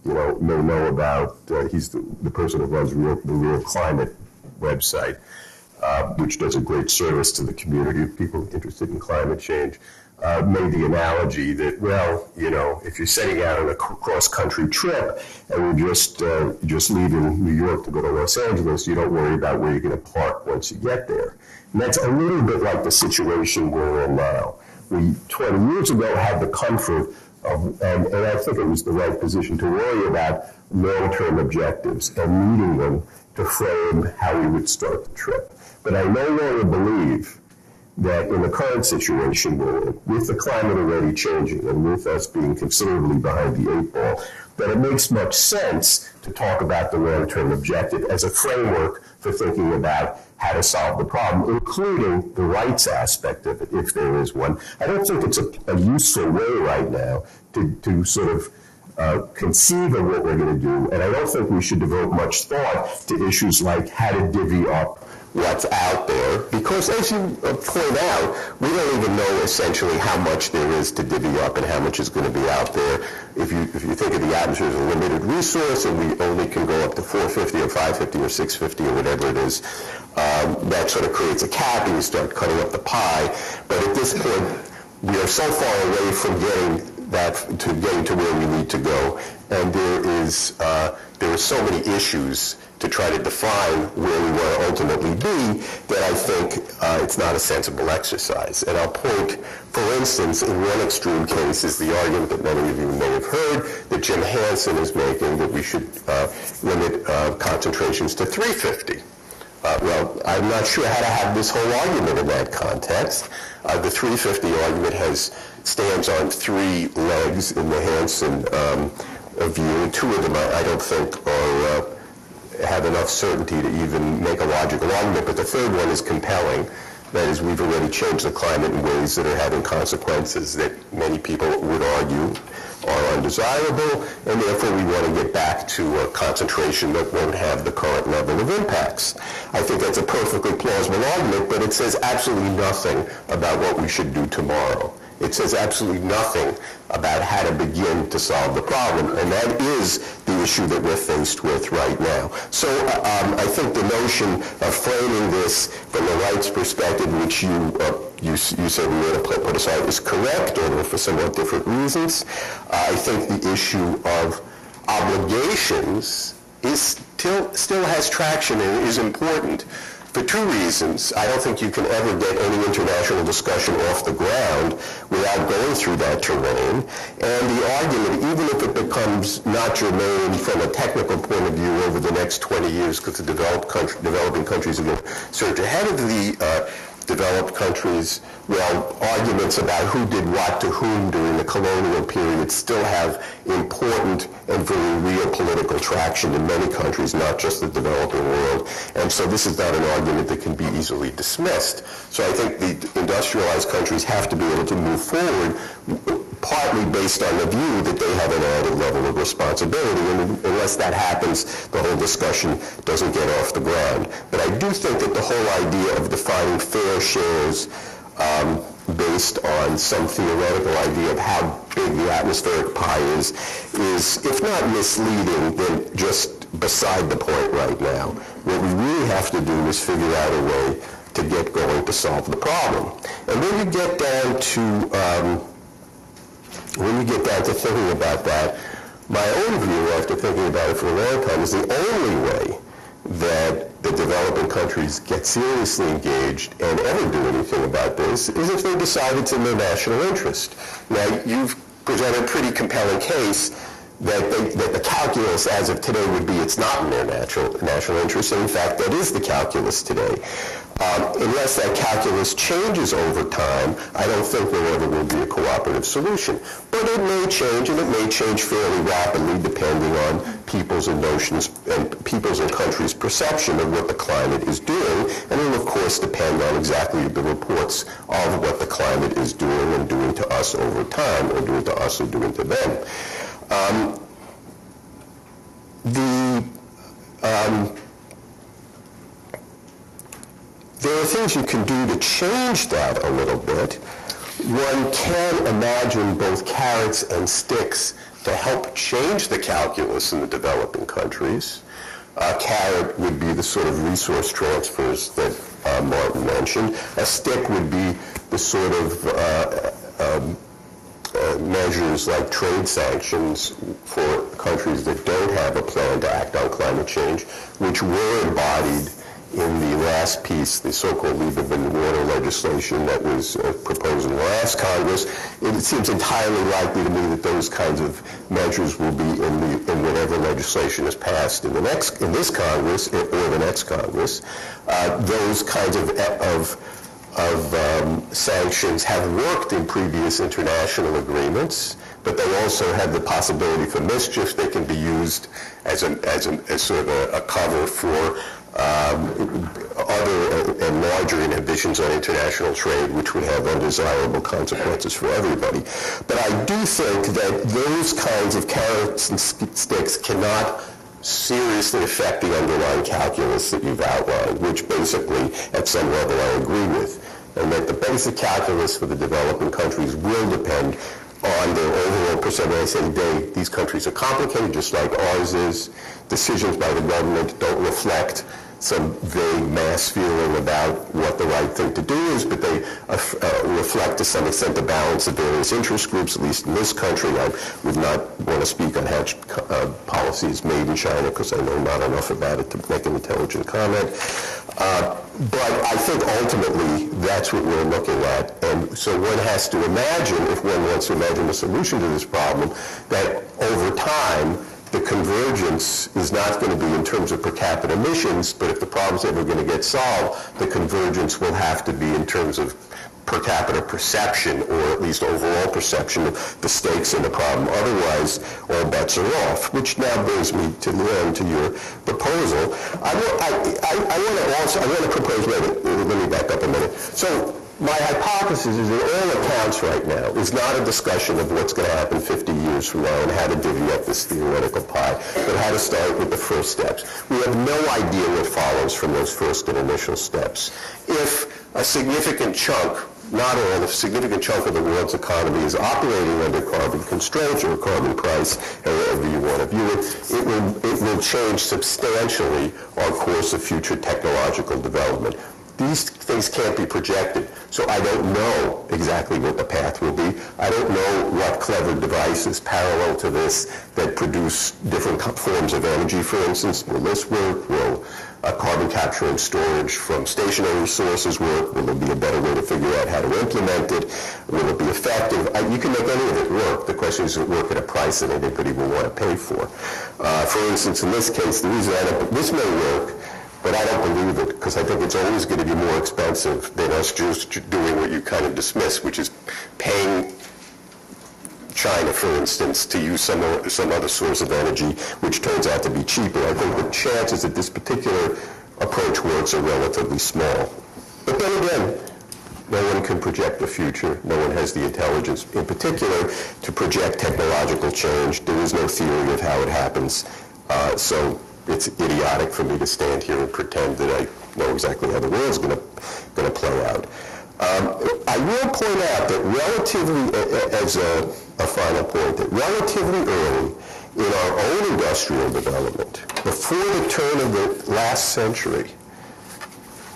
C: may know about, he's the person who runs the Real Climate website, which does a great service to the community of people interested in climate change, made the analogy that, if you're setting out on a cross-country trip and you're just leaving New York to go to Los Angeles, you don't worry about where you're going to park once you get there. And that's a little bit like the situation we're in now. We, 20 years ago, had the comfort of, and I think it was the right position to worry about long-term objectives and meeting them to frame how we would start the trip. But I no longer believe that in the current situation we're in, with the climate already changing and with us being considerably behind the eight ball, that it makes much sense to talk about the long-term objective as a framework for thinking about how to solve the problem, including the rights aspect of it, if there is one. I don't think it's a useful way right now to sort of conceive of what we're going to do, and I don't think we should devote much thought to issues like how to divvy up what's out there, because as you point out, we don't even know essentially how much there is to divvy up and how much is going to be out there. If you think of the atmosphere as a limited resource and we only can go up to 450 or 550 or 650 or whatever it is, that sort of creates a cap and you start cutting up the pie. But at this point, we are so far away from getting to where we need to go, and there are so many issues to try to define where we want to ultimately be that I think it's not a sensible exercise. And I'll point, for instance, in one extreme case is the argument that many of you may have heard that Jim Hansen is making that we should limit concentrations to 350. Well, I'm not sure how to have this whole argument in that context. The 350 argument stands on three legs in the Hansen view. Two of them I don't think have enough certainty to even make a logical argument, but the third one is compelling. That is, we've already changed the climate in ways that are having consequences that many people would argue are undesirable, and therefore we want to get back to a concentration that won't have the current level of impacts. I think that's a perfectly plausible argument, but it says absolutely nothing about what we should do tomorrow. It says absolutely nothing about how to begin to solve the problem, and that is the issue that we're faced with right now. So I think the notion of framing this from the rights perspective, which you said we were to put aside, is correct, or for somewhat different reasons. I think the issue of obligations still has traction and is important. For two reasons. I don't think you can ever get any international discussion off the ground without going through that terrain. And the argument, even if it becomes not germane from a technical point of view over the next 20 years, because the developing countries are going to surge ahead of the developed countries, arguments about who did what to whom during the colonial period still have important and very real political traction in many countries, not just the developing world. And so this is not an argument that can be easily dismissed. So I think the industrialized countries have to be able to move forward, partly based on the view that they have an added level of responsibility. And unless that happens, the whole discussion doesn't get off the ground. But I do think that the whole idea of defining fair shares based on some theoretical idea of how big the atmospheric pie is, if not misleading, then just beside the point right now. What we really have to do is figure out a way to get going to solve the problem. And when you get down to thinking about that, my own view, after thinking about it for a long time, is the only way that the developing countries get seriously engaged and ever do anything about this is if they decide it's in their national interest. Now, you've presented a pretty compelling case that the calculus as of today would be it's not in their national interest, and in fact, that is the calculus today. Unless that calculus changes over time, I don't think there ever will be a cooperative solution. But it may change, and it may change fairly rapidly depending on people's and notions and people's and countries' perception of what the climate is doing, and it will, of course, depend on exactly the reports of what the climate is doing and doing to us over time, or doing to us or doing to them. There are things you can do to change that a little bit. One can imagine both carrots and sticks to help change the calculus in the developing countries. A carrot would be the sort of resource transfers that Martin mentioned. A stick would be the sort of measures like trade sanctions for countries that don't have a plan to act on climate change, which were embodied in the last piece, the so-called Leave of Water legislation that was proposed in the last Congress. It seems entirely likely to me that those kinds of measures will be in whatever legislation is passed in this Congress or the next Congress. Those kinds of sanctions have worked in previous international agreements, but they also have the possibility for mischief. They can be used as sort of a cover for other and larger inhibitions on international trade, which would have undesirable consequences for everybody. But I do think that those kinds of carrots and sticks cannot seriously affect the underlying calculus that you've outlined, which basically, at some level, I agree with, and that the basic calculus for the developing countries will depend on their overall perception. I say these countries are complicated, just like ours is. Decisions by the government don't reflect some vague mass feeling about what the right thing to do is, but they reflect to some extent the balance of various interest groups, at least in this country. I would not want to speak on how policy is made in China because I know not enough about it to make an intelligent comment. But I think ultimately that's what we're looking at. And so one has to imagine, if one wants to imagine a solution to this problem, that over time the convergence is not going to be in terms of per capita emissions, but if the problem's ever going to get solved, the convergence will have to be in terms of per capita perception, or at least overall perception of the stakes in the problem. Otherwise, all bets are off, which now brings me to the end to your proposal. I want to propose, let me back up a minute. So my hypothesis is that all accounts right now is not a discussion of what's going to happen 50 years from now and how to divvy up this theoretical pie, but how to start with the first steps. We have no idea what follows from those first and initial steps. If a significant chunk, not all, a significant chunk of the world's economy is operating under carbon constraints or carbon price, however you want to view it, it will change substantially our course of future technological development. These things can't be projected, so I don't know exactly what the path will be. I don't know what clever devices parallel to this that produce different forms of energy, for instance. Will this work? Will carbon capture and storage from stationary sources work? Will there be a better way to figure out how to implement it? Will it be effective? You can make any of it work. The question is, does it work at a price that anybody will want to pay for? For instance, in this case, the reason this may work, but I don't believe it, because I think it's always going to be more expensive than us just doing what you kind of dismiss, which is paying China, for instance, to use some other source of energy, which turns out to be cheaper. I think the chances that this particular approach works are relatively small. But then again, no one can project the future. No one has the intelligence, in particular, to project technological change. There is no theory of how it happens. So it's idiotic for me to stand here and pretend that I know exactly how the world's going to play out. I will point out that relatively, as a final point, that relatively early in our own industrial development, before the turn of the last century,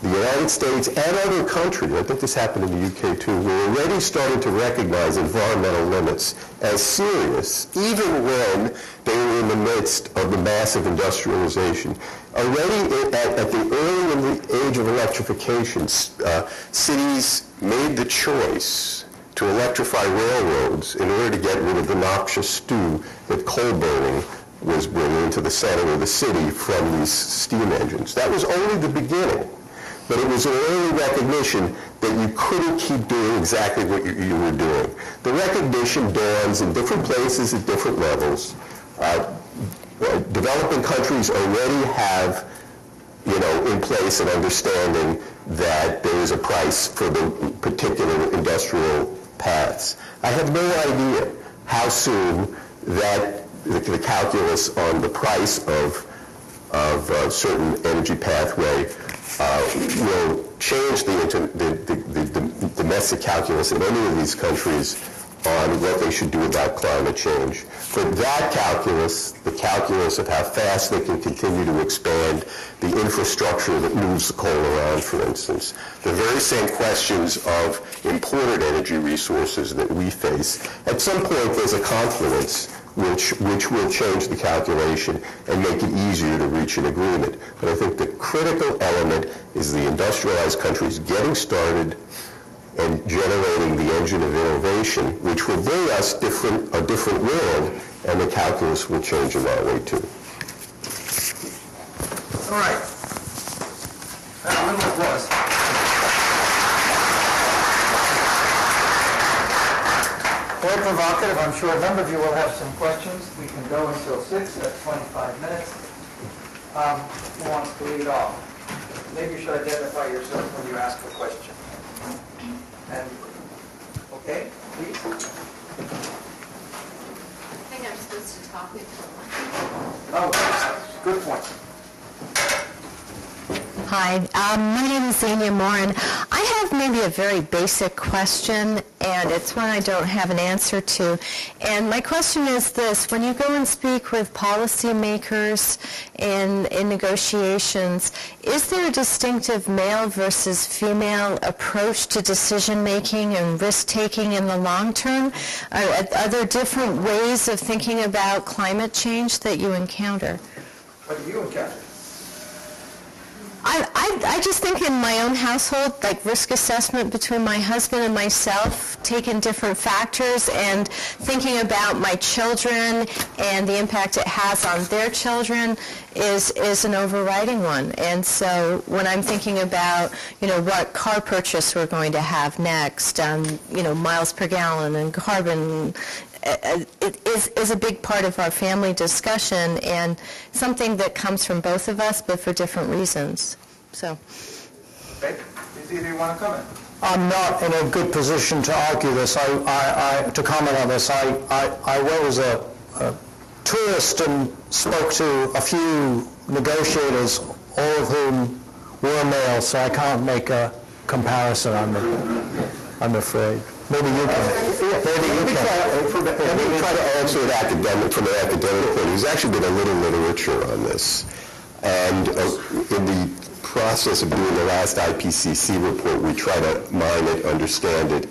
C: the United States and other countries, I think this happened in the UK too, were already starting to recognize environmental limits as serious, even when they were in the midst of the massive industrialization. Already at the early in the age of electrification, cities made the choice to electrify railroads in order to get rid of the noxious stew that coal burning was bringing into the center of the city from these steam engines. That was only the beginning, but it was an early recognition that you couldn't keep doing exactly what you were doing. The recognition dawns in different places at different levels. Developing countries already have, in place an understanding that there is a price for the particular industrial paths. I have no idea how soon that the calculus on the price of a certain energy pathway will change the domestic calculus in any of these countries on what they should do about climate change. But that calculus, the calculus of how fast they can continue to expand the infrastructure that moves the coal around, for instance, the very same questions of imported energy resources that we face, at some point there's a confluence which will change the calculation and make it easier to reach an agreement. But I think the critical element is the industrialized countries getting started and generating the engine of innovation, which will bring us a different world, and the calculus will change in that way too.
D: All right. A little applause. Very provocative. I'm sure a number of you will have some questions. We can go until 6. That's 25 minutes. Who wants to lead off? Maybe you should identify yourself when you ask a question. And, okay, please.
E: I think I'm supposed to talk into the
D: Oh, good point.
E: Hi, my name is Zania Morin. I have maybe a very basic question, and it's one I don't have an answer to. And my question is this: when you go and speak with policymakers in negotiations, is there a distinctive male versus female approach to decision-making and risk-taking in the long term? Are there different ways of thinking about climate change that you encounter?
D: What do you encounter?
E: I just think in my own household, like risk assessment between my husband and myself, taking different factors and thinking about my children and the impact it has on their children is an overriding one. And so when I'm thinking about, what car purchase we're going to have next, miles per gallon and carbon, it is a big part of our family discussion and something that comes from both of us, but for different reasons. So.
D: Okay. Does either you want to comment?
B: I'm not in a good position to argue this. To comment on this. I was a tourist and spoke to a few negotiators, all of whom were male, so I can't make a comparison. I'm afraid. Maybe you can.
C: Let me try to answer it from an academic point. There's actually been a little literature on this. And in the process of doing the last IPCC report, we try to mine it, understand it,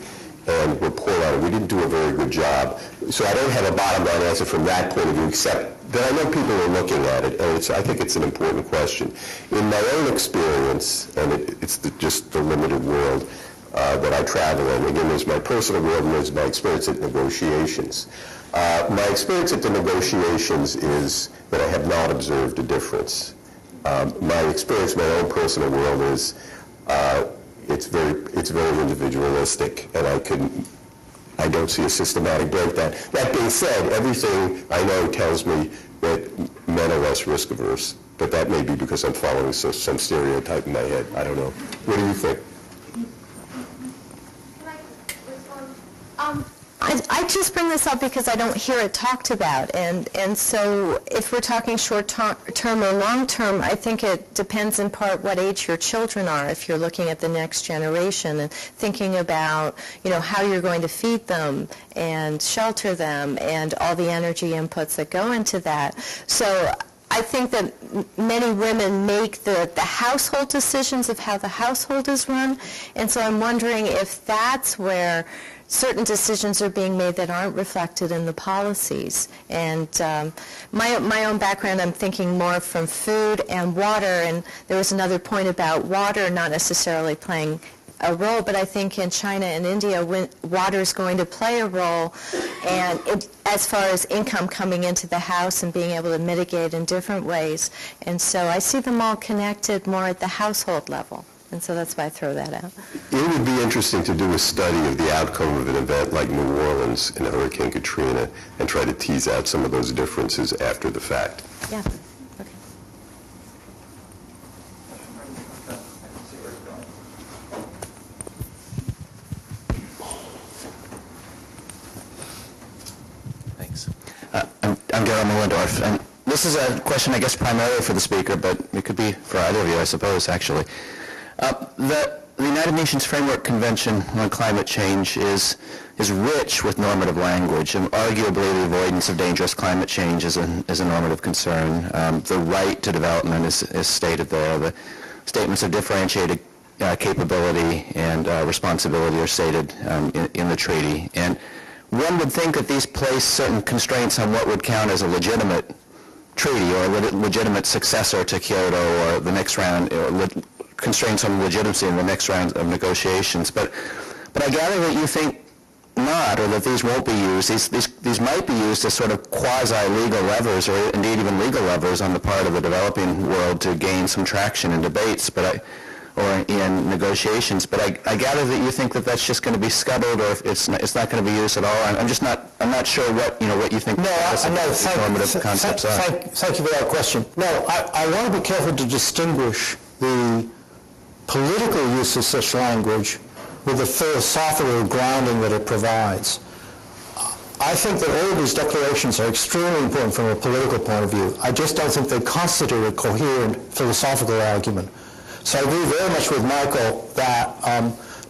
C: and report on it. We didn't do a very good job. So I don't have a bottom line answer from that point of view, except that I know people are looking at it, and I think it's an important question. In my own experience, and it's just the limited world that I travel in, again, there's my personal world and there's my experience at negotiations. My experience at the negotiations is that I have not observed a difference. My experience in my own personal world is it's very individualistic, and I don't see a systematic breakdown. That being said, everything I know tells me that men are less risk averse, but that may be because I'm following some stereotype in my head. I don't know. What do you think?
E: I just bring this up because I don't hear it talked about, and so if we're talking short-term or long-term, I think it depends in part what age your children are if you're looking at the next generation and thinking about, how you're going to feed them and shelter them and all the energy inputs that go into that. So I think that many women make the household decisions of how the household is run, and so I'm wondering if that's where certain decisions are being made that aren't reflected in the policies. And my own background, I'm thinking more from food and water, and there was another point about water not necessarily playing a role, but I think in China and India, water is going to play a role, and as far as income coming into the house and being able to mitigate in different ways. And so I see them all connected more at the household level. And so that's why I throw that out.
C: It would be interesting to do a study of the outcome of an event like New Orleans in Hurricane Katrina and try to tease out some of those differences after the fact.
E: Yeah.
F: I'm Daryl Mullendorf, and this is a question, I guess, primarily for the speaker, but it could be for either of you, I suppose, actually. The United Nations Framework Convention on Climate Change is rich with normative language, and arguably the avoidance of dangerous climate change is a normative concern. The right to development is stated there. The statements of differentiated capability and responsibility are stated in the treaty. And one would think that these place certain constraints on what would count as a legitimate treaty or a legitimate successor to Kyoto or the next round, or constraints on legitimacy in the next round of negotiations. But I gather that you think not, or that these won't be used. These might be used as sort of quasi-legal levers, or indeed even legal levers on the part of the developing world to gain some traction in debates, or in negotiations. But I gather that you think that that's just going to be scuttled, or it's not going to be used at all. I'm not sure what you think. Normative concepts are.
B: Thank you for that question. No, I want to be careful to distinguish the political use of such language with the philosophical grounding that it provides. I think that all of these declarations are extremely important from a political point of view. I just don't think they constitute a coherent philosophical argument. So I agree very much with Michael that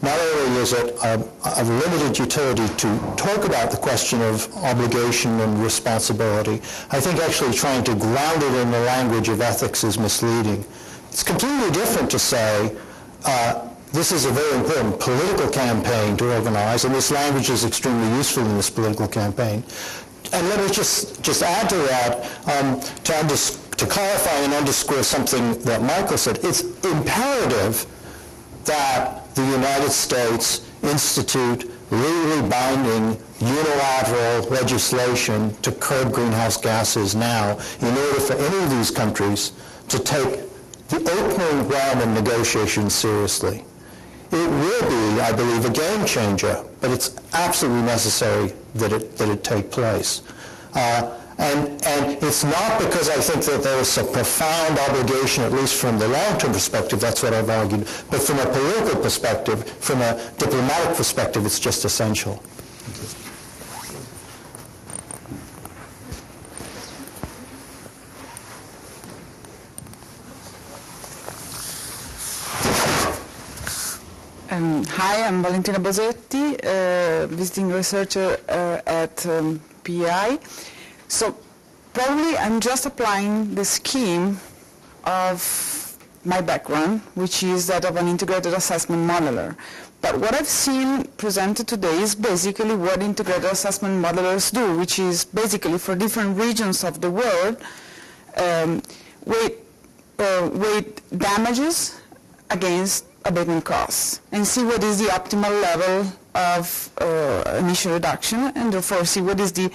B: not only is it of limited utility to talk about the question of obligation and responsibility, I think actually trying to ground it in the language of ethics is misleading. It's completely different to say this is a very important political campaign to organize, and this language is extremely useful in this political campaign. And let me just add to that, to clarify and underscore something that Michael said. It's imperative that the United States institute legally binding unilateral legislation to curb greenhouse gases now in order for any of these countries to take the opening round of negotiations seriously. It will be, I believe, a game changer, but it's absolutely necessary that it take place. And it's not because I think that there is a profound obligation, at least from the long-term perspective, that's what I've argued, but from a political perspective, from a diplomatic perspective, it's just essential.
G: Hi, I'm Valentina Bosetti, visiting researcher at PEI. So probably I'm just applying the scheme of my background, which is that of an integrated assessment modeler. But what I've seen presented today is basically what integrated assessment modelers do, which is basically for different regions of the world, weight damages against abatement costs and see what is the optimal level of emission reduction, and therefore see what is the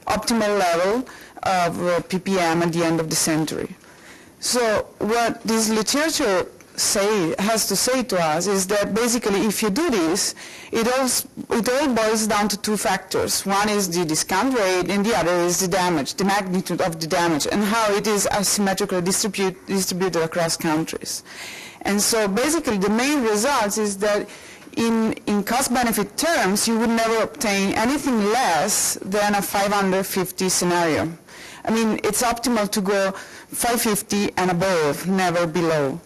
G: optimal level of ppm at the end of the century. So what this literature has to say to us is that basically if you do this, it all boils down to two factors. One is the discount rate, and the other is the damage, the magnitude of the damage, and how it is asymmetrically distributed across countries. And so basically the main result is that in cost-benefit terms, you would never obtain anything less than a 550 scenario. I mean, it's optimal to go 550 and above, never below.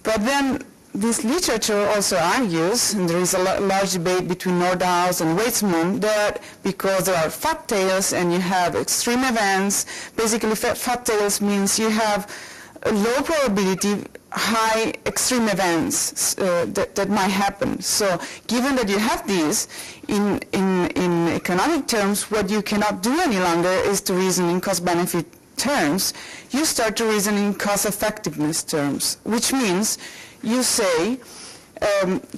G: But then this literature also argues, and there is a large debate between Nordhaus and Weizmann, that because there are fat tails and you have extreme events, basically fat tails means you have a low probability, high extreme events that might happen. So given that you have these, in economic terms, what you cannot do any longer is to reason in cost-benefit terms. You start to reason in cost-effectiveness terms, which means you say,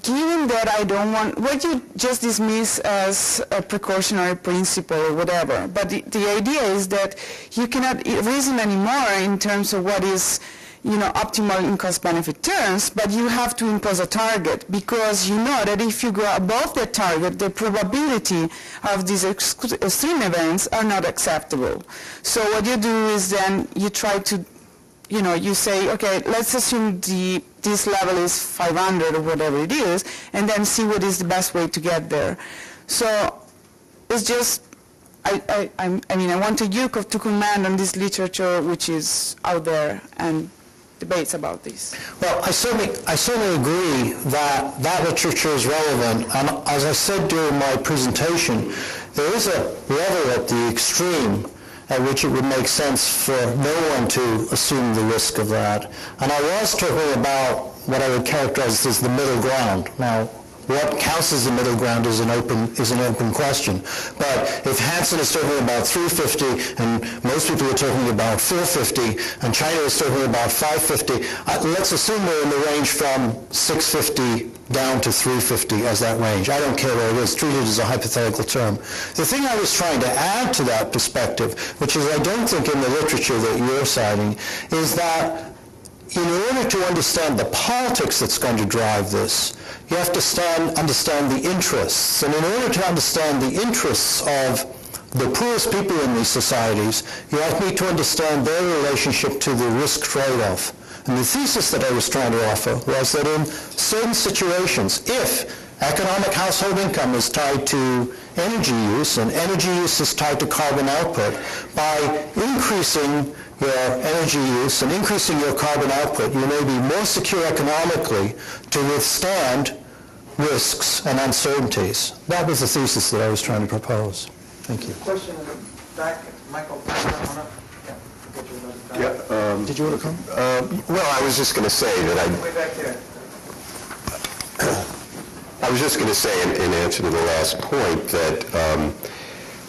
G: given that I don't want, what you just dismiss as a precautionary principle or whatever, but the idea is that you cannot reason anymore in terms of what is, optimal in cost-benefit terms, but you have to impose a target, because you know that if you go above the target, the probability of these extreme events are not acceptable. So what you do is then you try to, you say, okay, let's assume this level is 500 or whatever it is, and then see what is the best way to get there. So it's just, I wanted you to comment on this literature which is out there and debates about this.
A: Well, I certainly agree that that literature is relevant, and as I said during my presentation, there is a level at the extreme at which it would make sense for no one to assume the risk of that. And I was talking about what I would characterize as the middle ground. Now, what counts as the middle ground is an open question. But if Hansen is talking about 350 and most people are talking about 450 and China is talking about 550, let's assume we're in the range from 650 down to 350 as that range. I don't care where it is, treat it as a hypothetical term. The thing I was trying to add to that perspective, which is I don't think in the literature that you're citing, is that in order to understand the politics that's going to drive this, you have to understand the interests. And in order to understand the interests of the poorest people in these societies, you need to understand their relationship to the risk trade-off. And the thesis that I was trying to offer was that in certain situations, if economic household income is tied to energy use, and energy use is tied to carbon output, by increasing your energy use and increasing your carbon output, you may be more secure economically to withstand risks and uncertainties. That was the thesis that I was trying to propose. Thank you.
D: Question in the back, Michael.
A: Did you want to come?
C: Well, I was just going to say that
D: Way back there.
C: I was just going to say in answer to the last point that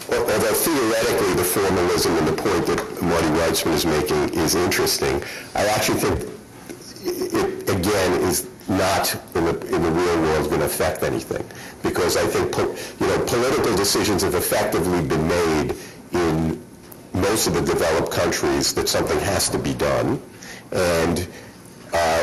C: although theoretically the formalism and the point that Marty Weitzman is making is interesting, I actually think it, again, is not in the real world going to affect anything, because I think political decisions have effectively been made in most of the developed countries that something has to be done, and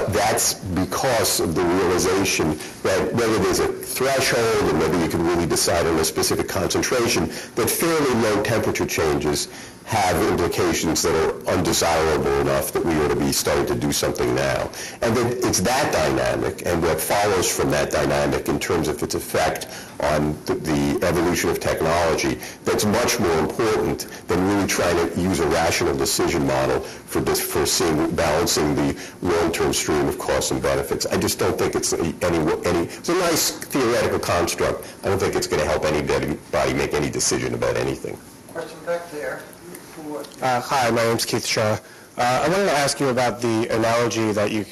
C: that's because of the realization that whether there's a threshold and whether you can really decide on a specific concentration, that fairly low temperature changes have implications that are undesirable enough that we ought to be starting to do something now. And that it's that dynamic and what follows from that dynamic in terms of its effect on the evolution of technology that's much more important than really trying to use a rational decision model for balancing the long-term stream of costs and benefits. I just don't think it's it's a nice theoretical construct. I don't think it's going to help anybody make any decision about anything.
D: Question back there.
H: Hi, my name's Keith Shaw. I wanted to ask you about the analogy that you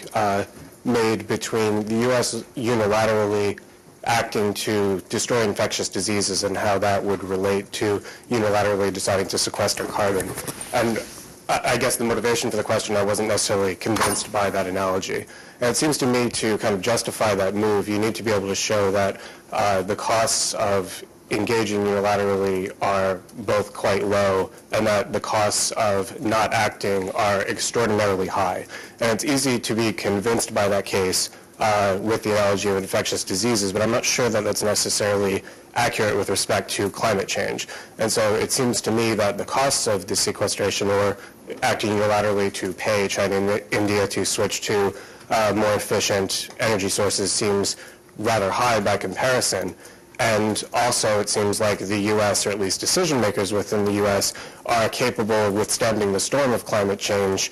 H: made between the U.S. unilaterally acting to destroy infectious diseases and how that would relate to unilaterally deciding to sequester carbon. And I guess the motivation for the question, I wasn't necessarily convinced by that analogy. And it seems to me to kind of justify that move, you need to be able to show that the costs of engaging unilaterally are both quite low and that the costs of not acting are extraordinarily high. And it's easy to be convinced by that case with the analogy of infectious diseases, but I'm not sure that that's necessarily accurate with respect to climate change. And so it seems to me that the costs of the sequestration or acting unilaterally to pay China and India to switch to more efficient energy sources seems rather high by comparison. And also it seems like the U.S., or at least decision makers within the U.S., are capable of withstanding the storm of climate change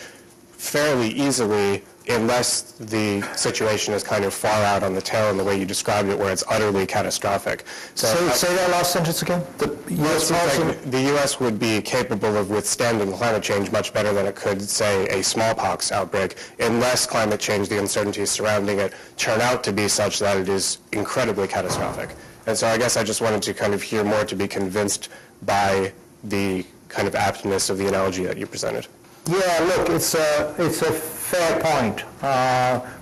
H: fairly easily unless the situation is kind of far out on the tail in the way you described it, where it's utterly catastrophic.
A: So say that last sentence again. The U.S.
H: The U.S. would be capable of withstanding climate change much better than it could, say, a smallpox outbreak, unless climate change, the uncertainties surrounding it, turn out to be such that it is incredibly catastrophic. And so I guess I just wanted to kind of hear more to be convinced by the kind of aptness of the analogy that you presented.
A: Yeah, look, it's a fair point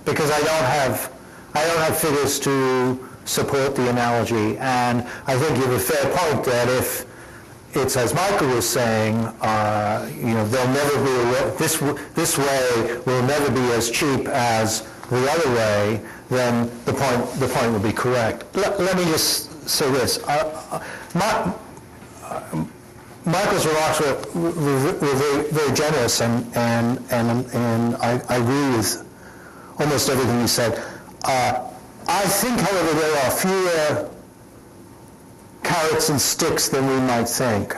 A: because I don't have figures to support the analogy, and I think you have a fair point that if it's as Michael was saying, there'll never be this way will never be as cheap as the other way, then the point will be correct. Let me just say this. Michael's remarks were very generous, and I agree with almost everything he said. I think, however, there are fewer carrots and sticks than we might think.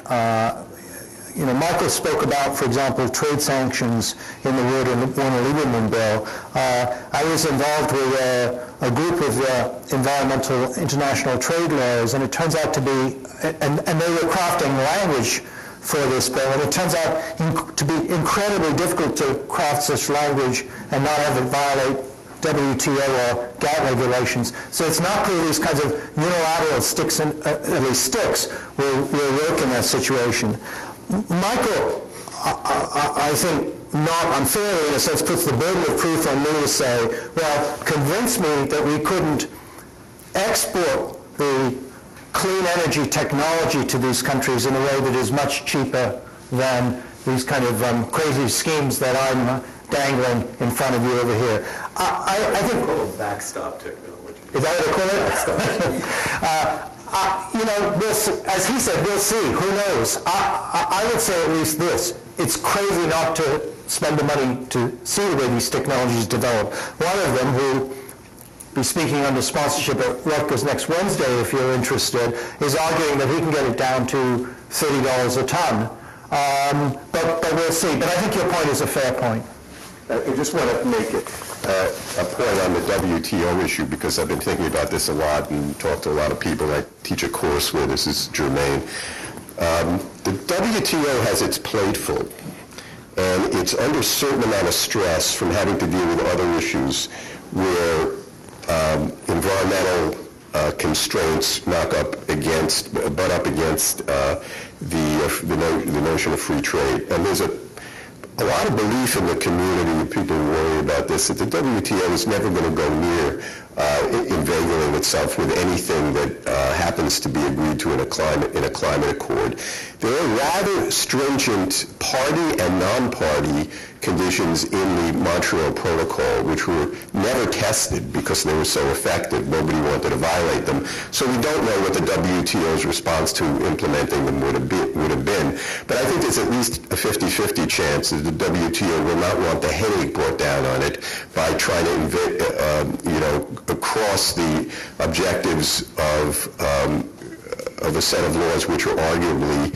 A: Michael spoke about, for example, trade sanctions in the Warner-Lieberman bill. I was involved with a group of environmental international trade lawyers, and it turns out to be, and they were crafting language for this bill, and it turns out to be incredibly difficult to craft such language and not have it violate WTO or GATT regulations. So it's not clear these kinds of unilateral sticks, at least sticks, will work in that situation. Michael, I think, not unfairly, in a sense, puts the burden of proof on me to say, well, convince me that we couldn't export the clean energy technology to these countries in a way that is much cheaper than these kind of crazy schemes that I'm dangling in front of you over here. I think...
C: backstop technology.
A: Is that what they call it? We'll see. As he said, we'll see. Who knows? I would say at least this. It's crazy not to spend the money to see the way these technologies develop. One of them, who be speaking under sponsorship at Rutgers next Wednesday, if you're interested, is arguing that he can get it down to $30 a ton. But we'll see. But I think your point is a fair point.
C: I just want to make a point on the WTO issue, because I've been thinking about this a lot and talked to a lot of people. I teach a course where this is germane. The WTO has its plate full, and it's under a certain amount of stress from having to deal with other issues where environmental constraints butt up against the notion of free trade. And there's a lot of belief in the community, people worry about this, that the WTO is never going to go near inveigling itself with anything that happens to be agreed to in a climate accord. There are rather stringent party and non-party conditions in the Montreal Protocol, which were never tested because they were so effective. Nobody wanted to violate them. So we don't know what the WTO's response to implementing them would have been. But I think there's at least a 50-50 chance that the WTO will not want the headache brought down on it by trying to, across the objectives of a set of laws which are arguably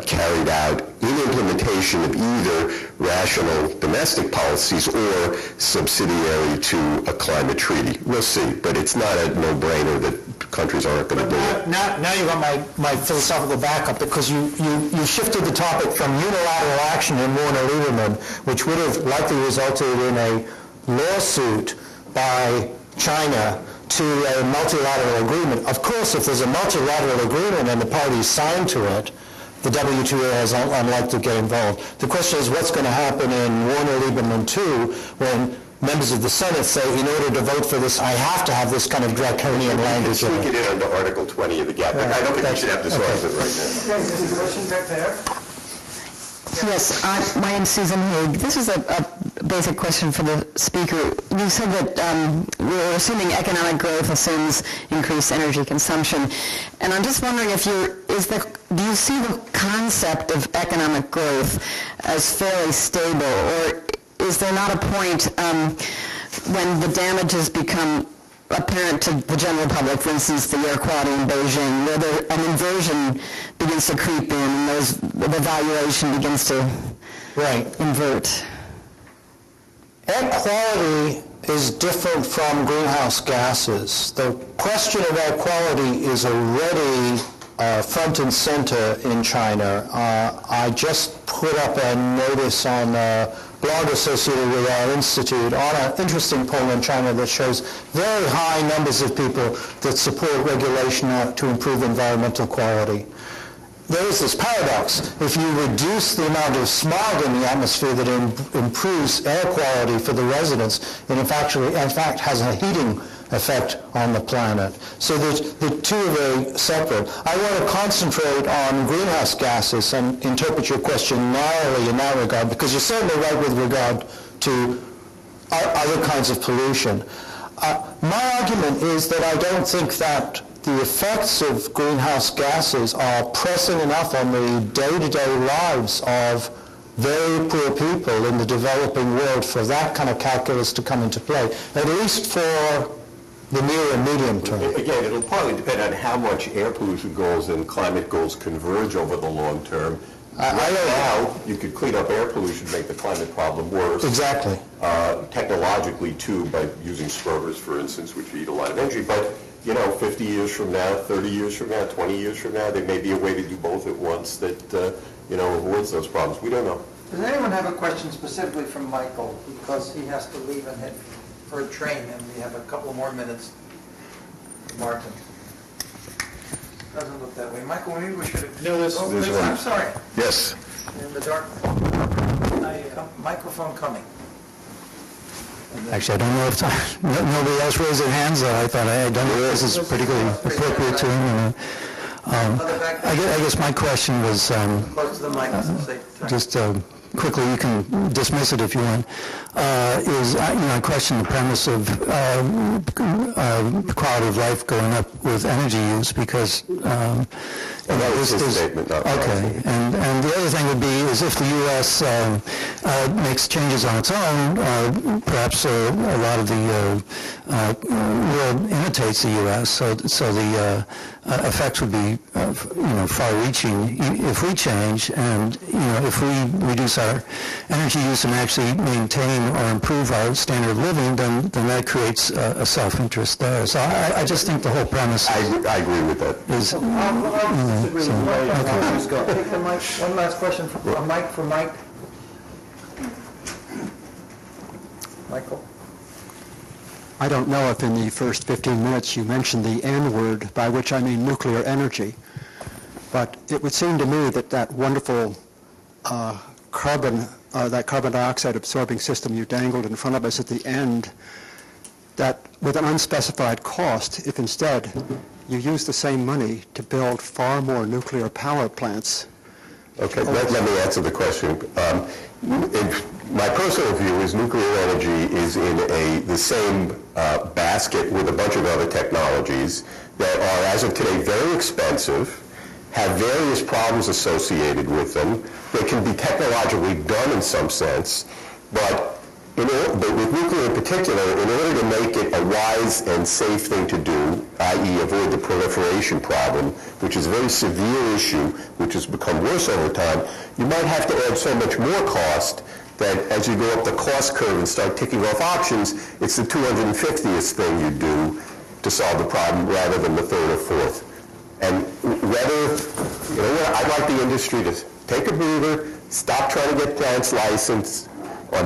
C: carried out in implementation of either rational domestic policies or subsidiary to a climate treaty. We'll see, but it's not a no-brainer that countries aren't going to do it.
A: Now you got my philosophical backup, because you shifted the topic from unilateral action in Warner-Lieberman, which would have likely resulted in a lawsuit by China, to a multilateral agreement. Of course, if there's a multilateral agreement and the parties sign to it, the WTO is unlikely to get involved. The question is what's going to happen in Warner-Lieberman 2 when members of the Senate say, in order to vote for this, I have to have this kind of draconian language.
C: You can sneak it in under Article 20 of the GATT. I don't think we should have this argument right now.
D: Okay, there's a question back there.
I: Yes, my name is Susan Haig. This is a basic question for the speaker. You said that we're assuming economic growth assumes increased energy consumption, and I'm just wondering if do you see the concept of economic growth as fairly stable, or is there not a point when the damages become apparent to the general public, for instance, the air quality in Beijing, where an inversion begins to creep in and the valuation begins to invert?
A: Air quality is different from greenhouse gases. The question of air quality is already front and center in China. I just put up a notice on a blog associated with our institute on an interesting poll in China that shows very high numbers of people that support regulation to improve environmental quality. There is this paradox. If you reduce the amount of smog in the atmosphere that improves air quality for the residents, it in fact has a heating effect on the planet. So the two are very separate. I want to concentrate on greenhouse gases and interpret your question narrowly in that regard, because you're certainly right with regard to other kinds of pollution. My argument is that I don't think that the effects of greenhouse gases are pressing enough on the day-to-day lives of very poor people in the developing world for that kind of calculus to come into play, at least for the near and medium term.
C: Again, it'll partly depend on how much air pollution goals and climate goals converge over the long term. Now, you could clean up air pollution, make the climate problem worse.
A: Exactly.
C: Technologically, too, by using scrubbers, for instance, which eat a lot of energy. But 50 years from now, 30 years from now, 20 years from now, there may be a way to do both at once that, avoids those problems. We don't know.
D: Does anyone have a question specifically from Michael? Because he has to leave and head for a train, and we have a couple more minutes. Martin. Doesn't look that way. Michael, maybe we should have... No,
C: there's one.
D: I'm sorry.
C: Yes.
D: In the dark. Microphone coming.
J: Actually, I don't know if nobody else raised their hands, so I thought I don't know if this is particularly appropriate to him. I guess my question was
D: Close to the mic.
J: just quickly, you can dismiss it if you want, I question the premise of quality of life going up with energy use, because
C: that was his statement.
J: Okay, and the other thing would be is if the U.S. makes changes on its own, perhaps a lot of the world imitates the U.S. So the effects would be far-reaching if we change, and if we reduce our energy use and actually maintain or improve our standard of living, then that creates a self-interest there. So I just think the whole premise.
C: I agree with that.
J: Is
D: Okay. Take the mic. One last question for Mike. Michael.
K: I don't know if in the first 15 minutes you mentioned the N word, by which I mean nuclear energy, but it would seem to me that wonderful carbon dioxide absorbing system you dangled in front of us at the end, that with an unspecified cost, if instead you use the same money to build far more nuclear power plants.
C: Okay, let me answer the question. My personal view is nuclear energy is in the same basket with a bunch of other technologies that are, as of today, very expensive, have various problems associated with them. They can be technologically done in some sense, but with nuclear in particular, in order to make it a wise and safe thing to do, i.e. avoid the proliferation problem, which is a very severe issue, which has become worse over time, you might have to add so much more cost that as you go up the cost curve and start ticking off options, it's the 250th thing you do to solve the problem rather than the third or fourth. And I'd like the industry to take a breather, stop trying to get plants licensed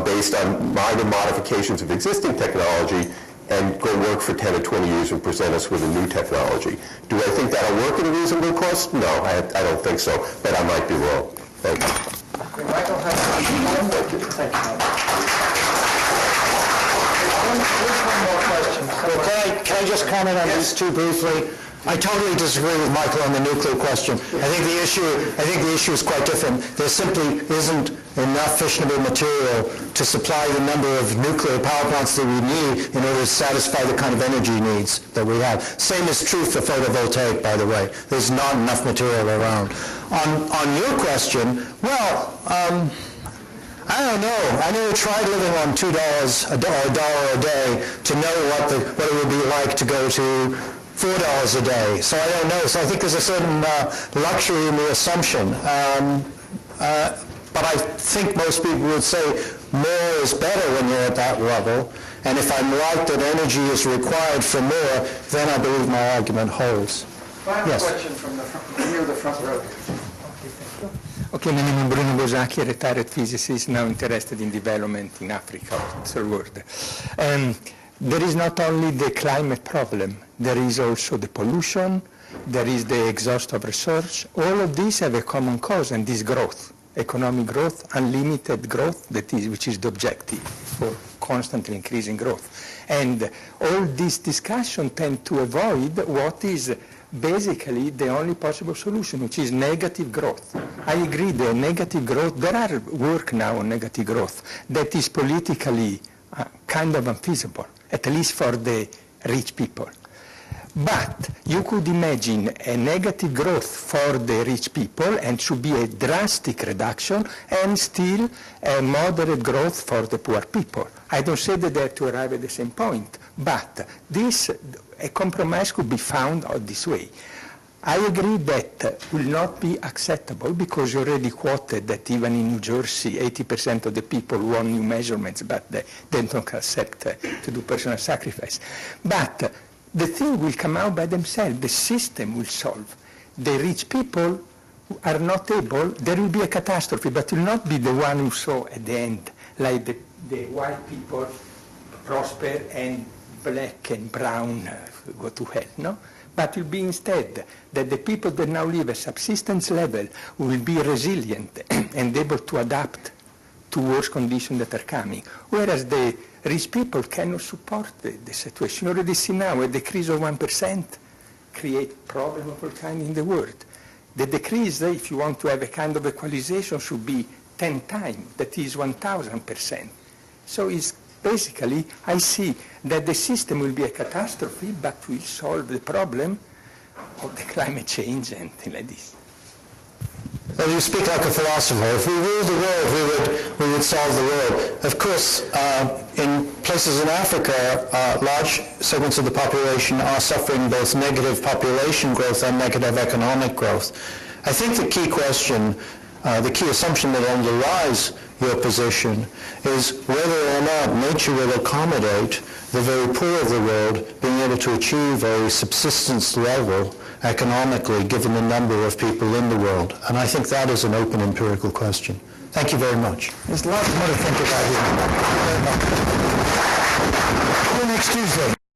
C: based on minor modifications of existing technology, and go work for 10 or 20 years and present us with a new technology. Do I think that'll work at a reasonable cost? No, I don't think so, but I might be wrong. Thank you.
D: Michael has one more. Thank you, Michael. One more question.
A: Well, can I just comment on these two briefly? I totally disagree with Michael on the nuclear question. I think the issue is quite different. There simply isn't enough fissionable material to supply the number of nuclear power plants that we need in order to satisfy the kind of energy needs that we have. Same is true for photovoltaic, by the way. There's not enough material around. On your question, well, I don't know. I never tried living on $2 or $1 a day to know what it would be like to go to $4 a day. So I don't know. So I think there's a certain luxury in the assumption. But I think most people would say more is better when you're at that level, and if I'm right that energy is required for more, then I believe my argument holds.
D: Final
A: Yes.
D: question from near the front row.
L: Okay, my name is Bruno Bosacchi, a retired physicist now interested in development in Africa, third world. There is not only the climate problem, there is also the pollution, there is the exhaust of research. All of these have a common cause, and this growth, economic growth, unlimited growth, which is the objective for constantly increasing growth. And all this discussion tend to avoid what is basically the only possible solution, which is negative growth. I agree that negative growth, there are work now on negative growth that is politically kind of unfeasible, at least for the rich people. But you could imagine a negative growth for the rich people and should be a drastic reduction and still a moderate growth for the poor people. I don't say that they have to arrive at the same point, but a compromise could be found this way. I agree that will not be acceptable because you already quoted that even in New Jersey 80% of the people want new measurements, but they don't accept to do personal sacrifice. But the thing will come out by themselves. The system will solve. The rich people who are not able, there will be a catastrophe, but will not be the one who saw at the end, like the white people prosper and black and brown go to hell, no? But it will be instead that the people that now live at subsistence level will be resilient and able to adapt to worse conditions that are coming, whereas the rich people cannot support the situation. You already see now a decrease of 1% create problems of all kinds in the world. The decrease, if you want to have a kind of equalization, should be 10 times, that is 1,000%. So it's basically, I see that the system will be a catastrophe, but will solve the problem of the climate change and things like this.
A: Well, you speak like a philosopher. If we ruled the world, we would solve the world. Of course, in places in Africa, large segments of the population are suffering both negative population growth and negative economic growth. I think the key question, the key assumption that underlies your position is whether or not nature will accommodate the very poor of the world being able to achieve a subsistence level economically given the number of people in the world. And I think that is an open empirical question. Thank you very much.
B: There's lots more to think about here. See you next Tuesday.